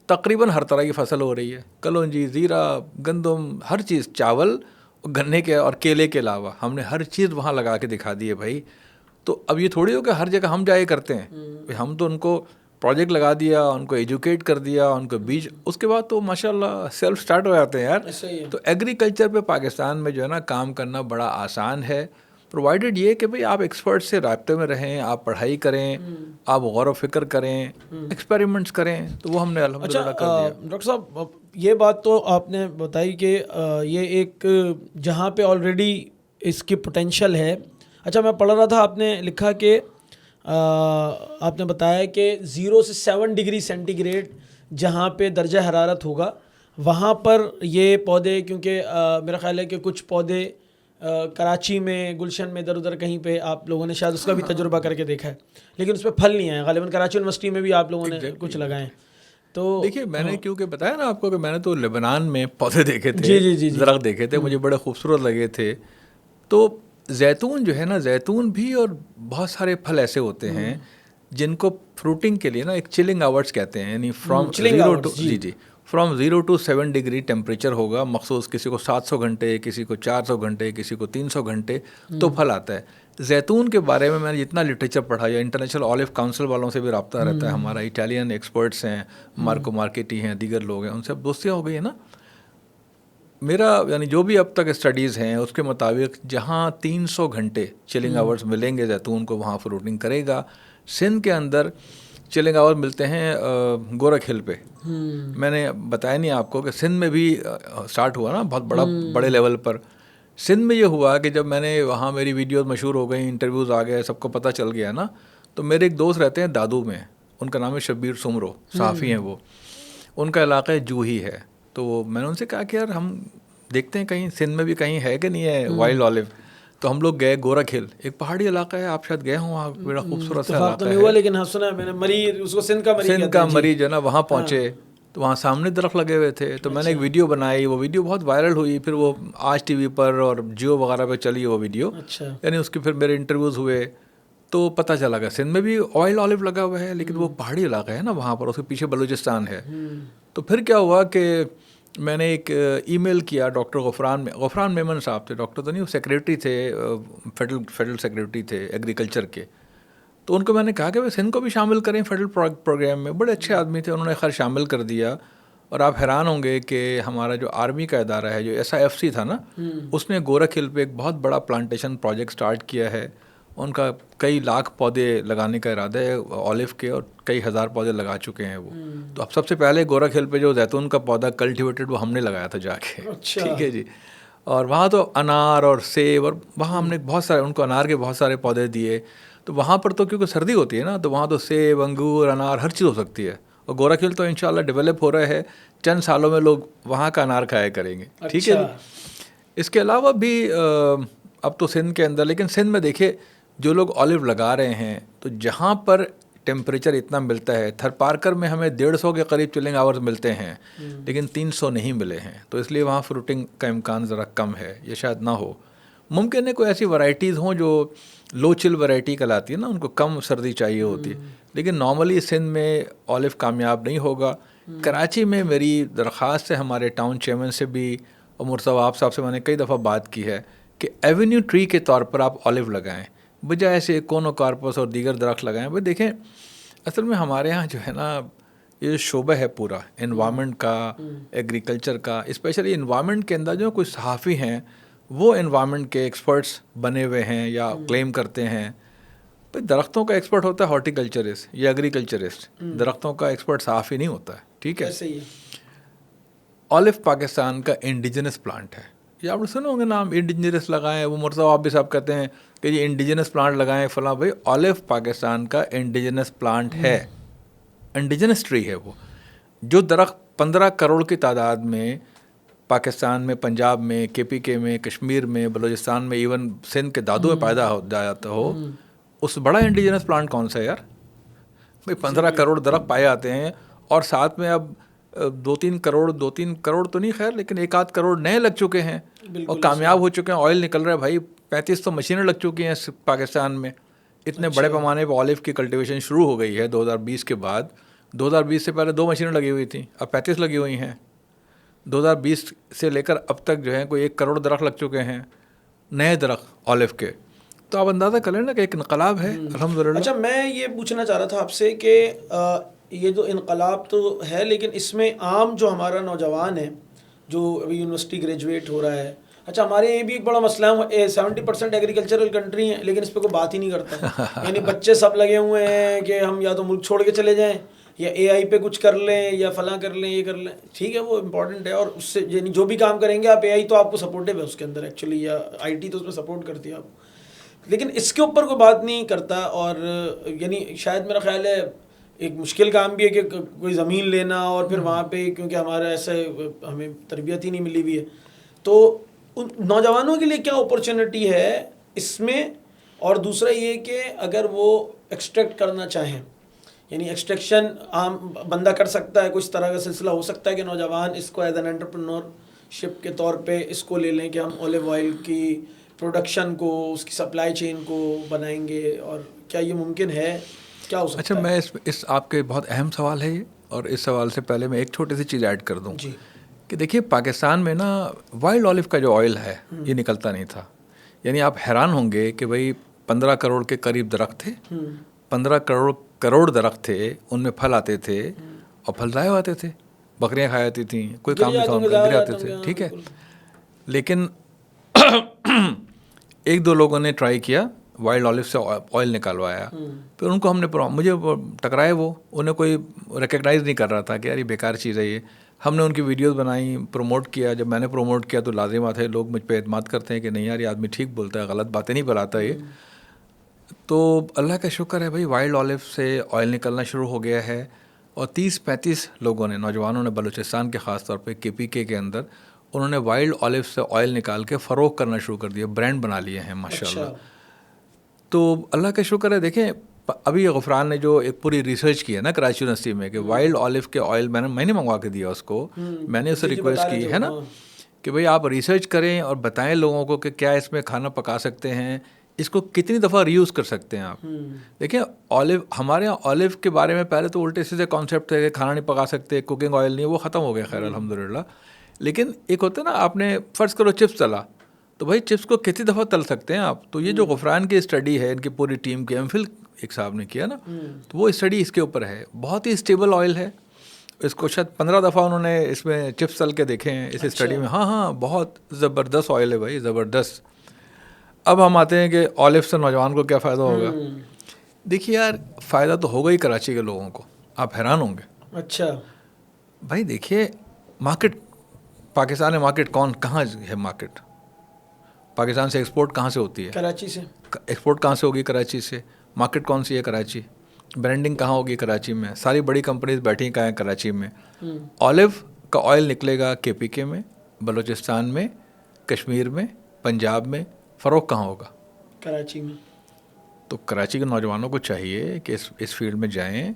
تقریباً ہر طرح کی فصل ہو رہی ہے, کلونجی, زیرہ, گندم, ہر چیز, چاول, گنے کے اور کیلے کے علاوہ ہم نے ہر چیز وہاں لگا کے دکھا دی ہے بھائی. تو اب یہ تھوڑی ہو کہ ہر جگہ ہم جائے کرتے ہیں, ہم تو ان کو پروجیکٹ لگا دیا, ان کو ایجوکیٹ کر دیا, ان کو بیج, اس کے بعد تو ماشاءاللہ سیلف سٹارٹ ہو جاتے ہیں یار. تو ایگریکلچر پہ پاکستان میں جو ہے نا کام کرنا بڑا آسان ہے, پرووائڈیڈ یہ کہ بھئی آپ ایکسپرٹ سے رابطے میں رہیں, آپ پڑھائی کریں, آپ غور و فکر کریں, ایکسپیریمنٹس کریں, تو وہ ہم نے الحمدللہ کر دیا. ڈاکٹر صاحب یہ بات تو آپ نے بتائی کہ یہ ایک جہاں پہ آلریڈی اس کی پوٹینشیل ہے. اچھا میں پڑھ رہا تھا, آپ نے لکھا کہ آپ نے بتایا کہ 0 سے 7 ڈگری سینٹی گریڈ جہاں پہ درجہ حرارت ہوگا وہاں پر یہ پودے, کیونکہ میرا خیال ہے کہ کچھ پودے کراچی میں, گلشن میں, ادھر ادھر کہیں پہ آپ لوگوں نے شاید اس کا بھی تجربہ کر کے دیکھا ہے, لیکن اس پہ پھل نہیں آئے. غالباً کراچی یونیورسٹی میں بھی آپ لوگوں نے کچھ لگائے. تو دیکھیے میں نے کیونکہ بتایا نا آپ کو کہ میں نے تو لبنان میں پودے دیکھے تھے, درخت دیکھے تھے, مجھے بڑے خوبصورت لگے تھے. تو زیتون جو ہے نا, زیتون بھی اور بہت سارے پھل ایسے ہوتے ہیں جن کو فروٹنگ کے لیے نا ایک چلنگ آورس کہتے ہیں, یعنی فرام 0 to 7 ڈگری ٹیمپریچر ہوگا مخصوص, کسی کو 700 گھنٹے, کسی کو 400 گھنٹے, کسی کو 300 گھنٹے, تو پھل آتا ہے. زیتون کے بارے میں نے جتنا لٹریچر پڑھا, یا انٹرنیشنل آلو کاؤنسل والوں سے بھی رابطہ رہتا ہے ہمارا, اٹالین ایکسپرٹس ہیں, مارکو مارکیٹی ہیں, دیگر لوگ ہیں, ان سے اب دوستیاں ہو گئی ہیں نا. میرا یعنی جو بھی اب تک اسٹڈیز ہیں اس کے مطابق جہاں 300 گھنٹے چلنگ آورس ملیں گے زیتون کو, وہاں فروٹنگ کرے گا. سندھ کے اندر چلنگ آور ملتے ہیں گورکھ ہل پہ. میں نے بتایا نہیں آپ کو کہ سندھ میں بھی سٹارٹ ہوا نا بہت بڑے لیول پر. سندھ میں یہ ہوا کہ جب میں نے وہاں, میری ویڈیوز مشہور ہو گئیں, انٹرویوز آ گئے, سب کو پتہ چل گیا نا, تو میرے ایک دوست رہتے ہیں دادو میں, ان کا نام ہے شبیر سمرو, صحافی ہیں وہ, ان کا علاقہ جوہی ہے. تو میں نے ان سے کہا کہ یار ہم دیکھتے ہیں کہیں سندھ میں بھی کہیں ہے کہ نہیں ہے وائلڈ آلو. تو ہم لوگ گئے گورکھ ہل, ایک پہاڑی علاقہ ہے, آپ شاید گئے ہوں وہاں, بڑا خوبصورت سا علاقہ ہے. لیکن ہاں سنا میں نے مری, اس کو سندھ کا مری جو ہے نا, وہاں پہنچے تو وہاں سامنے درخت لگے ہوئے تھے. تو میں نے ایک ویڈیو بنائی, وہ ویڈیو بہت وائرل ہوئی, پھر وہ آج ٹی وی پر اور جیو وغیرہ پہ چلی وہ ویڈیو. یعنی اس کے پھر میرے انٹرویوز ہوئے تو پتہ چلا کہ سندھ میں بھی آئل آلو لگا ہوا ہے, لیکن وہ پہاڑی علاقہ ہے نا وہاں پر, اس کے پیچھے بلوچستان ہے. تو پھر کیا ہوا کہ میں نے ایک ای میل کیا ڈاکٹر غفران میمن صاحب تھے, ڈاکٹر تو نہیں, وہ سیکریٹری تھے, فیڈرل سیکریٹری تھے ایگریکلچر کے. تو ان کو میں نے کہا کہ وہ سندھ کو بھی شامل کریں فیڈرل پروگرام میں. بڑے اچھے آدمی تھے, انہوں نے خیر شامل کر دیا. اور آپ حیران ہوں گے کہ ہمارا جو آرمی کا ادارہ ہے, جو SIFC تھا نا, اس نے گورکھ ہل پہ ایک بہت بڑا پلانٹیشن پروجیکٹ سٹارٹ کیا ہے. ان کا کئی لاکھ پودے لگانے کا ارادہ ہے آلو کے, اور کئی ہزار پودے لگا چکے ہیں وہ. تو اب سب سے پہلے گورکھ ہل پہ جو زیتون کا پودا کلٹیویٹڈ وہ ہم نے لگایا تھا جا کے, ٹھیک ہے جی. اور وہاں تو انار اور سیب, اور وہاں ہم نے بہت سارے, ان کو انار کے بہت سارے پودے دیے. تو وہاں پر تو کیونکہ سردی ہوتی ہے نا, تو وہاں تو سیب, انگور, انار ہر چیز ہو سکتی ہے. اور گورکھ ہل تو انشاءاللہ ڈیولپ ہو رہا ہے, چند سالوں میں لوگ وہاں کا انار کھایا کریں گے, ٹھیک ہے. اس کے علاوہ بھی اب تو سندھ کے اندر, لیکن سندھ میں دیکھیں جو لوگ آلو لگا رہے ہیں, تو جہاں پر ٹیمپریچر اتنا ملتا ہے, تھر پارکر میں ہمیں 150 کے قریب چلنگ آورز ملتے ہیں, لیکن 300 نہیں ملے ہیں. تو اس لیے وہاں فروٹنگ کا امکان ذرا کم ہے, یہ شاید نہ ہو. ممکن ہے کوئی ایسی ورائٹیز ہوں جو لو چل ورائٹی کہلاتی ہے نا, ان کو کم سردی چاہیے ہوتی ہے, لیکن نارملی سندھ میں آلو کامیاب نہیں ہوگا. کراچی میں میری درخواست ہے ہمارے ٹاؤن چیئرمین سے بھی, اور مرتضی صاحب سے میں نے کئی دفعہ بات کی ہے کہ ایونیو ٹری کے طور پر آپ آلو لگائیں. بجائے سے کونوکارپس اور دیگر درخت لگائیں. بھائی دیکھیں اصل میں ہمارے یہاں جو ہے نا یہ جو شعبہ ہے پورا انوائرمنٹ کا, ایگریکلچر کا, اسپیشلی انوائرمنٹ کے اندر جو کوئی صحافی ہیں وہ انوائرمنٹ کے ایکسپرٹس بنے ہوئے ہیں یا کلیم کرتے ہیں. بھائی درختوں کا ایکسپرٹ ہوتا ہے ہارٹیکلچرسٹ یا ایگریکلچرسٹ, درختوں کا ایکسپرٹ صحافی نہیں ہوتا ہے. ٹھیک ہے. آلف پاکستان کا انڈیجنس پلانٹ ہے. یہ آپ نے سنے ہوں گے نام, انڈیجنس لگائیں. وہ مرتضیٰ آپ بھی صاحب کہتے ہیں کہ یہ انڈیجنس پلانٹ لگائیں فلاں. بھائی آلف پاکستان کا انڈیجنس پلانٹ ہے, انڈیجنس ٹری ہے وہ. جو درخت 15 کروڑ کی تعداد میں پاکستان میں, پنجاب میں, KPK میں, کشمیر میں, بلوچستان میں, ایون سندھ کے دادو میں پیدا ہو جاتا ہو, اس بڑا انڈیجنس پلانٹ کون سا ہے یار؟ بھائی 15 کروڑ درخت پائے جاتے ہیں اور ساتھ میں اب 2-3 کروڑ تو نہیں خیر, لیکن 1-8 کروڑ نئے لگ چکے ہیں اور کامیاب ہو چکے ہیں. آئل نکل رہا ہے بھائی. 35 تو مشینیں لگ چکی ہیں پاکستان میں. اتنے بڑے پیمانے پہ آلف کی کلٹیویشن شروع ہو گئی ہے 2020 کے بعد. 2020 سے پہلے 2 مشینیں لگی ہوئی تھیں, اب 35 لگی ہوئی ہیں. 2020 سے لے کر اب تک جو ہے کوئی 1 کروڑ درخت لگ چکے ہیں, نئے درخت آلف کے. تو آپ اندازہ کریں نا کہ ایک انقلاب ہے الحمدللہ. اچھا میں یہ پوچھنا چاہ رہا تھا آپ سے کہ یہ جو انقلاب تو ہے, لیکن اس میں عام جو ہمارا نوجوان ہے جو ابھی یونیورسٹی گریجویٹ ہو رہا ہے, اچھا ہمارے یہ بھی ایک بڑا مسئلہ ہے, 70% ایگریکلچرل کنٹری ہیں لیکن اس پہ کوئی بات ہی نہیں کرتا. یعنی بچے سب لگے ہوئے ہیں کہ ہم یا تو ملک چھوڑ کے چلے جائیں یا AI پہ کچھ کر لیں یا فلاں کر لیں, یہ کر لیں. ٹھیک ہے وہ امپورٹنٹ ہے, اور اس سے یعنی جو بھی کام کریں گے آپ, AI تو آپ کو سپورٹیو ہے اس کے اندر ایکچولی, یا IT تو اس میں سپورٹ کرتی ہے آپ, لیکن اس کے اوپر کوئی بات نہیں کرتا. اور یعنی شاید میرا خیال ہے ایک مشکل کام بھی ہے کہ کوئی زمین لینا اور پھر وہاں پہ, کیونکہ ہمارا ایسا ہمیں تربیت ہی نہیں ملی ہوئی ہے. تو ان نوجوانوں کے لیے کیا اپرچونٹی ہے اس میں؟ اور دوسرا یہ کہ اگر وہ ایکسٹریکٹ کرنا چاہیں, یعنی ایکسٹریکشن عام بندہ کر سکتا ہے, کچھ طرح کا سلسلہ ہو سکتا ہے کہ نوجوان اس کو ایز این انٹرپرنور شپ کے طور پہ اس کو لے لیں کہ ہم اولیو آئل کی پروڈکشن کو, اس کی سپلائی چین کو بنائیں گے, اور کیا یہ ممکن ہے؟ کیا ہو سکتا ہے؟ اچھا میں اس آپ کے بہت اہم سوال ہے یہ, اور اس سوال سے پہلے میں ایک چھوٹی سی چیز ایڈ کر دوں کہ دیکھیے پاکستان میں نا وائلڈ آلف کا جو آئل ہے یہ نکلتا نہیں تھا. یعنی آپ حیران ہوں گے کہ بھائی 15 کروڑ کے قریب درخت تھے, 15 کروڑ درخت تھے, ان میں پھل آتے تھے اور پھل ضائع آتے تھے, بکریاں کھا جاتی تھیں, کوئی کام نہیں تھا ان کا, گر آتے تھے. ٹھیک ہے, لیکن 1-2 لوگوں نے ٹرائی کیا, وائلڈ آلف سے آئل نکالوایا, پھر ان کو ہم نے مجھے ٹکرائے, وہ انہیں کوئی ریکگنائز نہیں کر رہا تھا کہ یار یہ بیکار چیز ہے یہ. ہم نے ان کی ویڈیوز بنائی, پروموٹ کیا. جب میں نے پروموٹ کیا تو لازمات ہے لوگ مجھ پہ اعتماد کرتے ہیں کہ نہیں یار یہ آدمی ٹھیک بولتا ہے, غلط باتیں نہیں بتاتا یہ. تو اللہ کا شکر ہے بھائی وائلڈ آلف سے آئل نکلنا شروع ہو گیا ہے, اور 30-35 لوگوں نے, نوجوانوں نے بلوچستان کے خاص طور پہ KPK کے اندر, انہوں نے وائلڈ آلف سے آئل نکال کے فروغ کرنا شروع کر دیا, برانڈ بنا لیے ہیں ماشاءاللہ. تو اللہ کا شکر ہے. دیکھیں ابھی غفران نے جو ایک پوری ریسرچ کی ہے نا کراچی یونیورسٹی میں کہ وائلڈ آلف کے آئل میں نے منگوا کے دیا اس کو, میں نے اسے ریکویسٹ کی ہے نا کہ بھئی آپ ریسرچ کریں اور بتائیں لوگوں کو کہ کیا اس میں کھانا پکا سکتے ہیں, اس کو کتنی دفعہ ریوز کر سکتے ہیں آپ. دیکھیں آلو, ہمارے یہاں آلو کے بارے میں پہلے تو الٹے سیدھے کانسیپٹ تھے کہ کھانا نہیں پکا سکتے, کوکنگ آئل نہیں, وہ ختم ہو گیا خیر الحمدللہ. لیکن ایک ہوتا ہے نا, آپ نے فرض کرو چپس تلا, تو بھائی چپس کو کتنی دفعہ تل سکتے ہیں آپ. تو یہ جو غفران کی اسٹڈی ہے ان کی پوری ٹیم کی, MPhil ایک صاحب نے کیا نا, تو وہ اسٹڈی اس کے اوپر ہے. بہت ہی اسٹیبل آئل ہے, اس کو شاید 15 دفعہ انہوں نے اس میں چپس تل کے دیکھے ہیں اس اسٹڈی میں. ہاں بہت زبردست آئل ہے بھائی, زبردست. اب ہم آتے ہیں کہ آلف سے نوجوان کو کیا فائدہ ہوگا. دیکھیے یار فائدہ تو ہوگا ہی کراچی کے لوگوں کو, آپ حیران ہوں گے. اچھا بھائی دیکھیے مارکیٹ, پاکستان میں مارکیٹ کہاں ہے مارکیٹ؟ پاکستان سے ایکسپورٹ کہاں سے ہوتی ہے؟ کراچی سے. ایکسپورٹ کہاں سے ہوگی؟ کراچی سے. مارکیٹ کون سی ہے؟ کراچی. برانڈنگ کہاں ہوگی؟ کراچی میں. ساری بڑی کمپنیز بیٹھی کہاں ہیں؟ کراچی میں. آلف کا آئل نکلے گا KPK میں, بلوچستان میں, کشمیر میں, پنجاب میں. فروغ کہاں ہوگا؟ کراچی میں. تو کراچی کے نوجوانوں کو چاہیے کہ اس فیلڈ میں جائیں.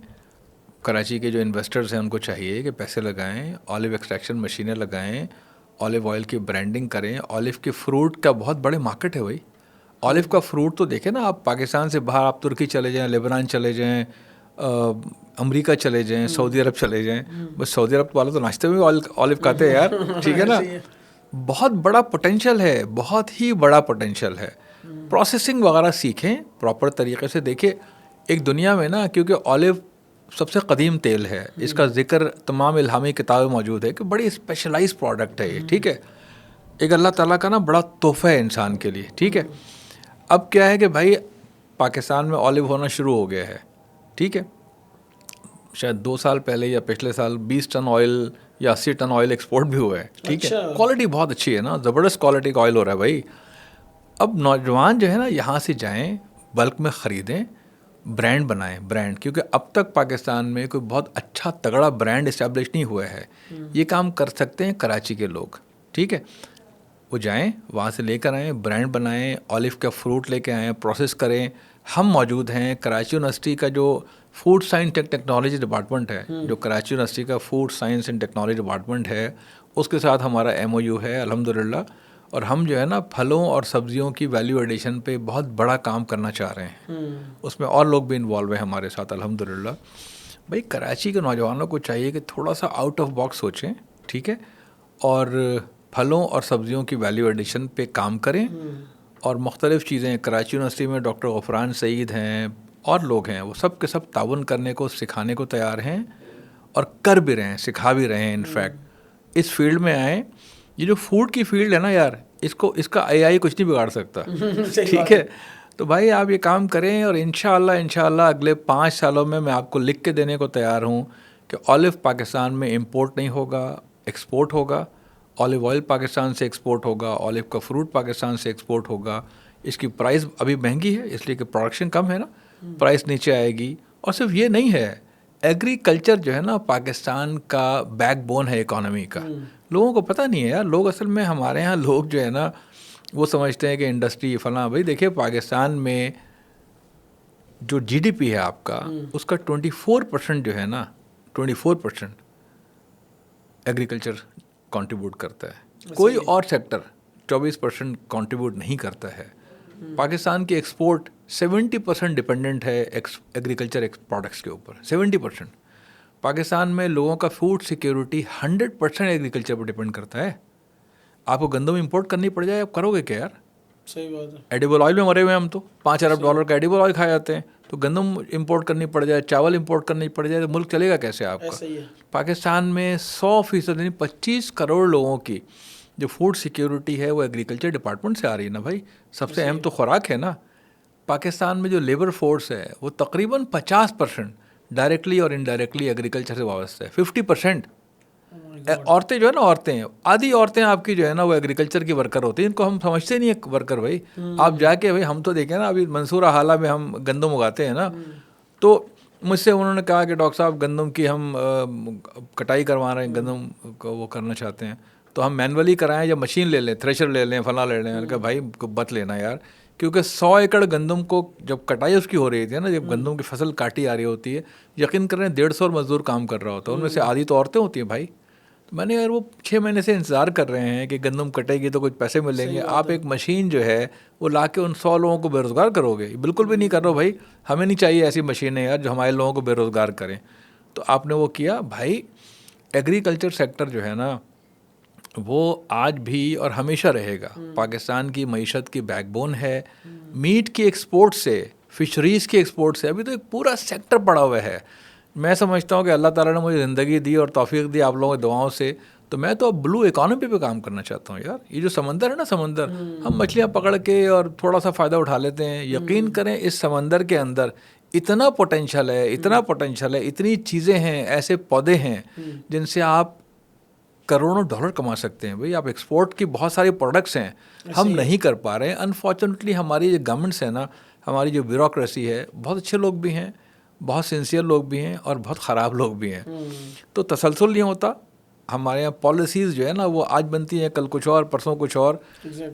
کراچی کے جو انویسٹرز ہیں ان کو چاہیے کہ پیسے لگائیں, آلو ایکسٹریکشن مشینیں لگائیں, آلو آئل کی برانڈنگ کریں. آلو کے فروٹ کا بہت بڑے مارکیٹ ہے بھائی. آلو کا فروٹ تو دیکھیں نا آپ, پاکستان سے باہر آپ ترکی چلے جائیں, لیبنان چلے جائیں, امریکہ چلے جائیں, سعودی عرب چلے جائیں. بس سعودی عرب والے تو ناشتے میں آلو کھاتے ہیں یار, ٹھیک ہے نا. بہت بڑا پوٹینشیل ہے, بہت ہی بڑا پوٹینشیل ہے. پروسیسنگ وغیرہ سیکھیں پراپر طریقے سے. دیکھیں ایک دنیا میں نا, کیونکہ اولیو سب سے قدیم تیل ہے, اس کا ذکر تمام الہامی کتابیں موجود ہے کہ بڑی اسپیشلائز پروڈکٹ ہے یہ, ٹھیک ہے, ایک اللہ تعالیٰ کا نا بڑا تحفہ ہے انسان کے لیے, ٹھیک ہے. اب کیا ہے کہ بھائی پاکستان میں اولیو ہونا شروع ہو گیا ہے, ٹھیک ہے, شاید 2 سال پہلے یا پچھلے سال 20 ٹن آئل یا 80 ٹن آئل ایکسپورٹ بھی ہوا ہے, ٹھیک ہے. کوالٹی بہت اچھی ہے نا, زبردست کوالٹی کا آئل ہو رہا ہے بھائی. اب نوجوان جو ہے نا یہاں سے جائیں, بلک میں خریدیں, برانڈ بنائیں, برانڈ, کیونکہ اب تک پاکستان میں کوئی بہت اچھا تگڑا برانڈ اسٹیبلش نہیں ہوا ہے. یہ کام کر سکتے ہیں کراچی کے لوگ, ٹھیک ہے. وہ جائیں وہاں سے لے کر آئیں, برانڈ بنائیں, اولیو کا فروٹ لے کے آئیں, پروسیس کریں. ہم موجود ہیں کراچی یونیورسٹی کا جو فوڈ سائنس ٹیکنالوجی ڈپارٹمنٹ ہے, جو کراچی یونیورسٹی کا food science and technology department ہے, اس کے ساتھ ہمارا MOU ہے الحمدللہ. اور ہم جو ہے نا پھلوں اور سبزیوں کی ویلیو ایڈیشن پہ بہت بڑا کام کرنا چاہ رہے ہیں. اس میں اور لوگ بھی انوالو ہیں ہمارے ساتھ الحمدللہ. بھائی کراچی کے نوجوانوں کو چاہیے کہ تھوڑا سا آؤٹ آف باکس سوچیں, ٹھیک ہے, اور پھلوں اور سبزیوں کی ویلیو ایڈیشن پہ کام کریں. اور مختلف چیزیں, کراچی یونیورسٹی میں ڈاکٹر غفران سعید ہیں اور لوگ ہیں, وہ سب کے سب تعاون کرنے کو, سکھانے کو تیار ہیں, اور کر بھی رہے ہیں, سکھا بھی رہے ہیں. انفیکٹ اس فیلڈ میں آئیں. یہ جو فوڈ کی فیلڈ ہے نا یار, اس کا AI کچھ نہیں بگاڑ سکتا, ٹھیک ہے. تو بھائی آپ یہ کام کریں, اور انشاءاللہ اگلے 5 سالوں میں آپ کو لکھ کے دینے کو تیار ہوں کہ اولیو پاکستان میں امپورٹ نہیں ہوگا, ایکسپورٹ ہوگا. اولیو آئل پاکستان سے ایکسپورٹ ہوگا, اولیو کا فروٹ پاکستان سے ایکسپورٹ ہوگا. اس کی پرائس ابھی مہنگی ہے اس لیے کہ پروڈکشن کم ہے نا, پرائس نیچے آئے گی. اور صرف یہ نہیں ہے, ایگریکلچر جو ہے نا پاکستان کا بیک بون ہے اکانومی کا. لوگوں کو پتہ نہیں ہے یار. لوگ اصل میں ہمارے ہاں لوگ جو ہے نا وہ سمجھتے ہیں کہ انڈسٹری فلاں. بھائی دیکھیے پاکستان میں جو GDP ہے آپ کا, اس کا 24% جو ہے نا, 24% ایگریکلچر کنٹریبیوٹ کرتا ہے. کوئی اور سیکٹر 24% کنٹریبیوٹ نہیں کرتا ہے. پاکستان کی ایکسپورٹ 70% ڈپینڈنٹ ہے ایگریکلچر پروڈکٹس کے اوپر. 70%. پاکستان میں لوگوں کا فوڈ سیکیورٹی 100% ایگریکلچر پر ڈپینڈ کرتا ہے. آپ کو گندم امپورٹ کرنی پڑ جائے, آپ کرو گے کیا یار؟ صحیح بات ہے. ایڈیبل آئل میں مرے ہوئے ہم تو, $5 ارب کا ایڈیبل آئل کھائے جاتے ہیں. تو گندم امپورٹ کرنی پڑ جائے, چاول امپورٹ کرنی پڑ جائے, تو ملک چلے گا کیسے آپ کا؟ پاکستان میں 100% یعنی 25 کروڑ لوگوں کی جو فوڈ سیکیورٹی ہے وہ ایگریکلچر ڈپارٹمنٹ سے آ رہی ہے نا بھائی. سب سے اہم تو خوراک ہے نا. پاکستان میں جو لیبر فورس ہے وہ تقریباً 50% ڈائریکٹلی اور انڈائریکٹلی ایگریکلچر سے وابستہ ہے. 50% عورتیں جو ہے نا, آدھی عورتیں آپ کی جو ہے نا وہ ایگریکلچر کی ورکر ہوتی ہیں. ان کو ہم سمجھتے نہیں ہیں ورکر. بھائی آپ جا کے, بھائی ہم تو دیکھیں نا ابھی منصورہ حالہ میں ہم گندم اگاتے ہیں نا, تو مجھ سے انہوں نے کہا کہ ڈاکٹر صاحب گندم کی ہم کٹائی کروا رہے ہیں, گندم کو وہ کرنا چاہتے ہیں, تو ہم مینولی کرائیں یا مشین لے لیں, تھریشر لے لیں, فلاں لے لیں. میں نے کہا بھائی بت لینا یار, کیونکہ 100 ایکڑ گندم کو جب کٹائی اس کی ہو رہی تھی نا, جب گندم کی فصل کاٹی آ رہی ہوتی ہے, یقین کریں 150 مزدور کام کر رہا ہوتا ہے, ان میں سے آدھی تو عورتیں ہوتی ہیں بھائی. تو میں نے یار وہ 6 مہینے سے انتظار کر رہے ہیں کہ گندم کٹے گی تو کچھ پیسے ملیں گے. آپ ایک مشین جو ہے وہ لا کے ان 100 لوگوں کو بے روزگار کرو گے؟ بالکل بھی نہیں کر رہا بھائی. ہمیں نہیں چاہیے ایسی مشینیں یار جو ہمارے لوگوں کو بے روزگار کریں. تو آپ نے وہ کیا بھائی. ایگریکلچر سیکٹر جو ہے نا وہ آج بھی اور ہمیشہ رہے گا پاکستان کی معیشت کی بیک بون ہے. میٹ کی ایکسپورٹ سے, فشریز کی ایکسپورٹ سے ابھی تو ایک پورا سیکٹر پڑا ہوا ہے. میں سمجھتا ہوں کہ اللہ تعالیٰ نے مجھے زندگی دی اور توفیق دی آپ لوگوں کی دعاؤں سے, تو میں تو اب بلو اکانومی پہ کام کرنا چاہتا ہوں یار. یہ جو سمندر ہے نا, سمندر, ہم مچھلیاں پکڑ کے اور تھوڑا سا فائدہ اٹھا لیتے ہیں. یقین کریں اس سمندر کے اندر اتنا پوٹینشیل ہے, اتنا پوٹینشیل ہے, اتنی چیزیں ہیں, ایسے پودے ہیں جن سے آپ کروڑوں ڈالر کما سکتے ہیں. بھئی آپ ایکسپورٹ کی بہت ساری پروڈکٹس ہیں, ہم نہیں کر پا رہے ہیں. انفارچونیٹلی ہماری جو گورنمنٹس ہیں نا, ہماری جو بیوروکریسی ہے, بہت اچھے لوگ بھی ہیں, بہت سنسیئر لوگ بھی ہیں, اور بہت خراب لوگ بھی ہیں. تو تسلسل نہیں ہوتا. ہمارے یہاں پالیسیز جو ہے نا وہ آج بنتی ہیں, کل کچھ اور, پرسوں کچھ اور.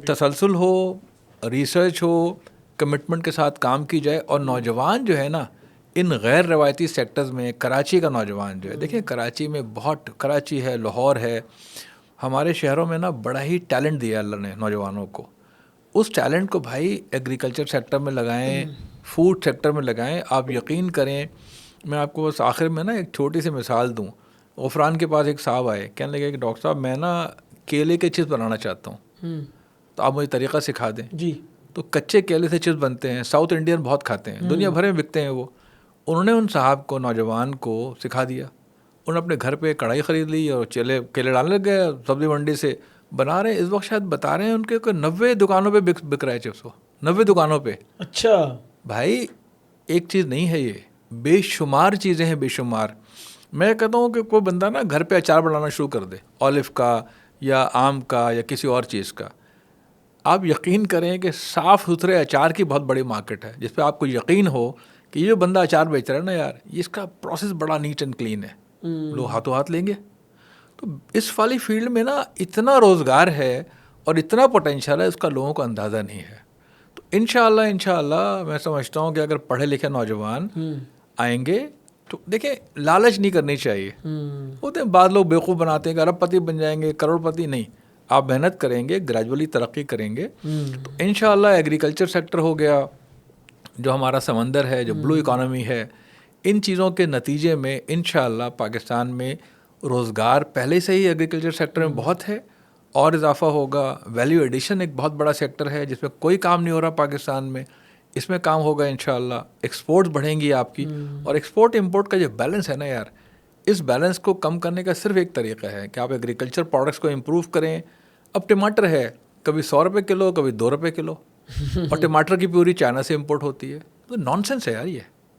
تسلسل ہو, ریسرچ ہو, کمٹمنٹ کے ساتھ کام کی جائے. اور نوجوان جو ہے نا ان غیر روایتی سیکٹرز میں, کراچی کا نوجوان جو ہے, دیکھیں کراچی میں بہت, کراچی ہے, لاہور ہے, ہمارے شہروں میں نا بڑا ہی ٹیلنٹ دیا اللہ نے نوجوانوں کو. اس ٹیلنٹ کو بھائی ایگریکلچر سیکٹر میں لگائیں, فوڈ سیکٹر میں لگائیں. آپ یقین کریں, میں آپ کو بس آخر میں نا ایک چھوٹی سی مثال دوں. غفران کے پاس ایک صاحب آئے, کہنے لگے کہ ڈاکٹر صاحب میں نا کیلے کے چپس بنانا چاہتا ہوں, تو آپ مجھے طریقہ سکھا دیں. جی. تو کچے کیلے سے چپس بنتے ہیں, ساؤتھ انڈین بہت کھاتے ہیں, دنیا بھر میں بکتے ہیں وہ. انہوں نے ان صاحب کو, نوجوان کو سکھا دیا. انہوں نے اپنے گھر پہ کڑھائی خرید لی اور کیلے ڈالنے لگ گئے, سبزی منڈی سے بنا رہے ہیں. اس وقت شاید بتا رہے ہیں ان کے 90 دکانوں پہ بک رہا ہے چپس, وہ 90 دکانوں پہ. اچھا بھائی ایک چیز نہیں ہے یہ, بے شمار چیزیں ہیں, بے شمار. میں کہتا ہوں کہ کوئی بندہ نا گھر پہ اچار بنانا شروع کر دے, اولیو کا یا آم کا یا کسی اور چیز کا. آپ یقین کریں کہ صاف ستھرے اچار کی بہت بڑی مارکیٹ ہے, جس پہ آپ کو یقین ہو کہ یہ جو بندہ اچار بیچ رہا ہے نا یار, یہ اس کا پروسیس بڑا نیٹ اینڈ کلین ہے, لوگ ہاتھوں ہاتھ لیں گے. تو اس والی فیلڈ میں نا اتنا روزگار ہے اور اتنا پوٹینشیل ہے, اس کا لوگوں کو اندازہ نہیں ہے. تو انشاءاللہ میں سمجھتا ہوں کہ اگر پڑھے لکھے نوجوان آئیں گے تو دیکھیں لالچ نہیں کرنی چاہیے. ہوتے ہیں بعض لوگ بیوقوف بناتے ہیں کہ ارب پتی بن جائیں گے, کروڑ پتی. نہیں, آپ محنت کریں گے, گریجولی ترقی کریں گے تو انشاءاللہ ایگریکلچر سیکٹر ہو گیا, جو ہمارا سمندر ہے, جو بلو اکانومی ہے, ان چیزوں کے نتیجے میں انشاءاللہ پاکستان میں روزگار پہلے سے ہی ایگریکلچر سیکٹر میں بہت ہے اور اضافہ ہوگا. ویلیو ایڈیشن ایک بہت بڑا سیکٹر ہے جس میں کوئی کام نہیں ہو رہا پاکستان میں, اس میں کام ہوگا انشاءاللہ. ایکسپورٹس بڑھیں گی آپ کی, اور ایکسپورٹ امپورٹ کا جو بیلنس ہے نا یار, اس بیلنس کو کم کرنے کا صرف ایک طریقہ ہے کہ آپ ایگریکلچر پروڈکٹس کو امپروو کریں. اب ٹماٹر ہے کبھی 100 روپے کلو, کبھی 2 روپے کلو, اور ٹماٹر کی پیوری چائنا سے امپورٹ ہوتی ہے. تو نان سینس ہے یار,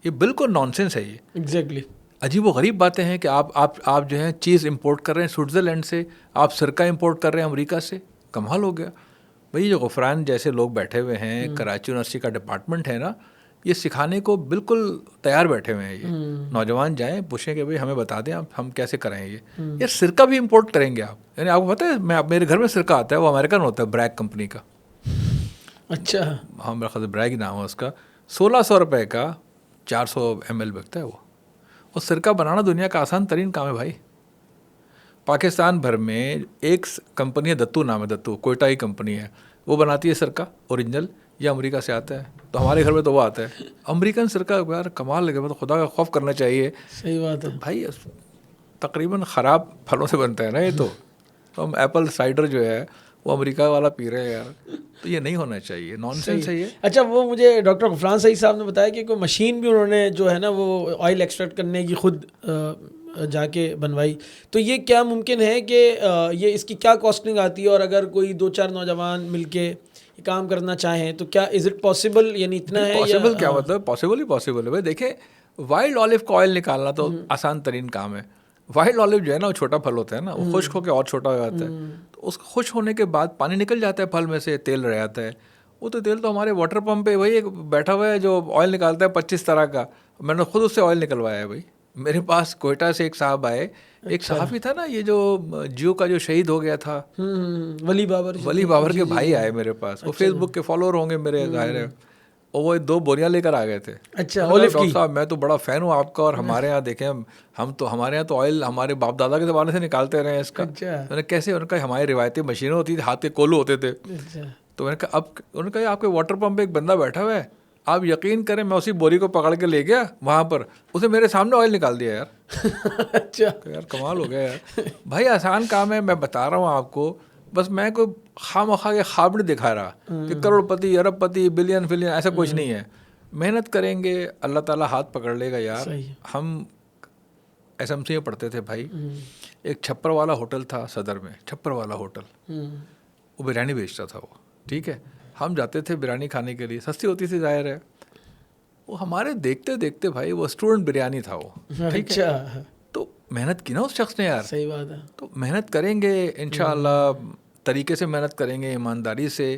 یہ بالکل نان سینس ہے. یہ ایگزیکٹلی عجیب و غریب باتیں ہیں کہ آپ جو ہیں چیز امپورٹ کر رہے ہیں سوئٹزرلینڈ سے, آپ سرکہ امپورٹ کر رہے ہیں امریکہ سے. کمال ہو گیا بھائی. جو غفران جیسے لوگ بیٹھے ہوئے ہیں, کراچی یونیورسٹی کا ڈپارٹمنٹ ہے نا, یہ سکھانے کو بالکل تیار بیٹھے ہوئے ہیں. یہ نوجوان جائیں پوچھیں کہ بھائی ہمیں بتا دیں آپ, ہم کیسے کریں یہ سرکہ بھی امپورٹ کریں گے آپ. یعنی آپ کو پتہ ہے میرے گھر میں سرکہ آتا ہے, وہ امریکن ہوتا ہے, بریک کمپنی کا. اچھا ہاں میرا خیال بریک ہی نام ہے اس کا. 1600 روپے کا 400 ml بکتا ہے وہ. اور سرکہ بنانا دنیا کا آسان ترین کام ہے بھائی. پاکستان بھر میں ایک کمپنی ہے, دتو نام ہے, دتو کوئٹہ کی کمپنی ہے, وہ بناتی ہے سرکہ اوریجنل. یہ امریکہ سے آتا ہے, تو ہمارے گھر میں تو وہ آتا ہے امریکن سرکہ. یار کمال لگے, تو خدا کا خوف کرنا چاہیے. صحیح بات ہے بھائی تقریباً خراب پھلوں سے بنتا ہے نا یہ تو ہم ایپل سائڈر جو ہے وہ امریکہ والا پی رہے ہیں یار. تو یہ نہیں ہونا چاہیے, نان سینس ہے یہ. اچھا وہ مجھے ڈاکٹر غفران سعید صاحب نے بتایا کہ کوئی مشین بھی انہوں نے جو ہے نا وہ آئل ایکسٹریکٹ کرنے کی خود جا کے بنوائی. تو یہ کیا ممکن ہے کہ یہ اس کی کیا کاسٹنگ آتی ہے, اور اگر کوئی 2-4 نوجوان مل کے کام کرنا چاہیں تو کیا از اٹ پاسبل, یعنی اتنا ہے پاسبل کیا مطلب پاسبل ہی پاسبل ہے بھائی. دیکھیں وائلڈ آلیو کا آئل نکالنا تو آسان ترین کام ہے. وائلڈ آلیو جو ہے نا وہ چھوٹا پھل ہوتا ہے نا, وہ خشک ہو کے اور چھوٹا ہو جاتا ہے. تو اس خشک ہونے کے بعد پانی نکل جاتا ہے پھل میں سے, تیل رہ جاتا ہے. وہ تو تیل تو ہمارے واٹر پمپ پہ وہی بیٹھا ہوا ہے جو آئل نکالتا ہے 25 طرح کا. میں نے خود اس سے آئل نکلوایا ہے بھائی. میرے پاس کوئٹہ سے ایک صاحب آئے, ایک صحافی تھا نا یہ جو جیو کا جو شہید ہو گیا تھا, ولی بابر کے بھائی آئے میرے پاس. وہ فیس بک کے فالوور ہوں گے میرے, ظاہر ہے. اور وہ 2 بوریاں لے کر آ گئے تھے. اچھا ڈاکٹر صاحب میں تو بڑا فین ہوں آپ کا, اور ہمارے یہاں دیکھیں ہمارے یہاں تو آئل ہمارے باپ دادا کے زمانے سے نکالتے رہے ہیں اس کا. میں نے کیسے, ان کا ہماری روایتی مشینیں ہوتی تھی, ہاتھ کے کولو ہوتے تھے. تو میں نے کہا اب انہوں نے کہا آپ کے واٹر پمپ پہ ایک بندہ بیٹھا ہوا ہے, آپ یقین کریں میں اسی بوری کو پکڑ کے لے گیا وہاں پر, اسے میرے سامنے آئل نکال دیا یار. اچھا یار کمال ہو گیا یار. بھائی آسان کام ہے, میں بتا رہا ہوں آپ کو. بس میں کوئی خواہ کے خواب نہیں دکھا رہا کہ کروڑ پتی, ارب پتی, بلین فلین, ایسا کچھ نہیں ہے. محنت کریں گے اللہ تعالیٰ ہاتھ پکڑ لے گا یار. ہم SMC میں پڑھتے تھے بھائی, ایک چھپر والا ہوٹل تھا صدر میں, چھپر والا ہوٹل, وہ بریانی بیچتا تھا وہ. ٹھیک ہے, ہم جاتے تھے بریانی کھانے کے لیے, سستی ہوتی تھی ظاہر ہے. وہ ہمارے دیکھتے دیکھتے بھائی وہ اسٹوڈنٹ بریانی تھا وہ. ٹھیک ہے, تو محنت کی نا اس شخص نے یار. صحیح بات ہے. تو محنت کریں گے انشاءاللہ, طریقے سے محنت کریں گے, ایمانداری سے.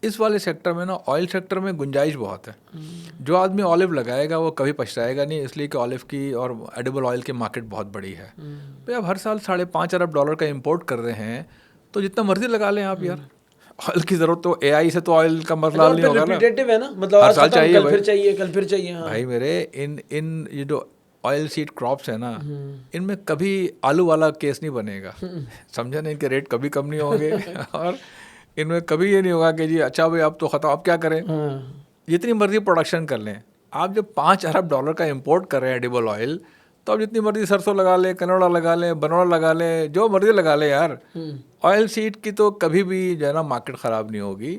اس والے سیکٹر میں نا, آئل سیکٹر میں گنجائش بہت ہے. جو آدمی آلیو لگائے گا وہ کبھی پچھتائے گا نہیں, اس لیے کہ آلیو کی اور ایڈیبل آئل کی مارکیٹ بہت بڑی ہے. بھائی اب ہر سال $5.5 ارب کا امپورٹ کر رہے ہیں, تو جتنا مرضی لگا لیں آپ یار. آئل کی ضرورت تو AI سے تو آئل کا مسئلہ نہیں ہوگا نا, مطلب ہر سال چاہیے کل پھر چاہیے. بھائی میرے ان یہ جو آئل سیڈ کراپس ہیں نا, ان میں کبھی آلو والا کیس نہیں بنے گا, سمجھا نہیں, ان کے ریٹ کبھی کم نہیں ہوں گے, اور ان میں کبھی یہ نہیں ہوگا کہ جی اچھا بھائی اب تو ختم, اب کیا کریں. جتنی مرضی پروڈکشن کر لیں آپ, جب $5 ارب کا امپورٹ کر رہے ہیں ایڈیبل آئل, تو آپ جتنی مرضی سرسوں لگا لیں, کنوڑا لگا لیں, بنوڑا لگا لیں, جو مرضی لگا لیں یار. آئل سیڈ کی تو کبھی بھی جو ہے نا مارکیٹ خراب نہیں ہوگی.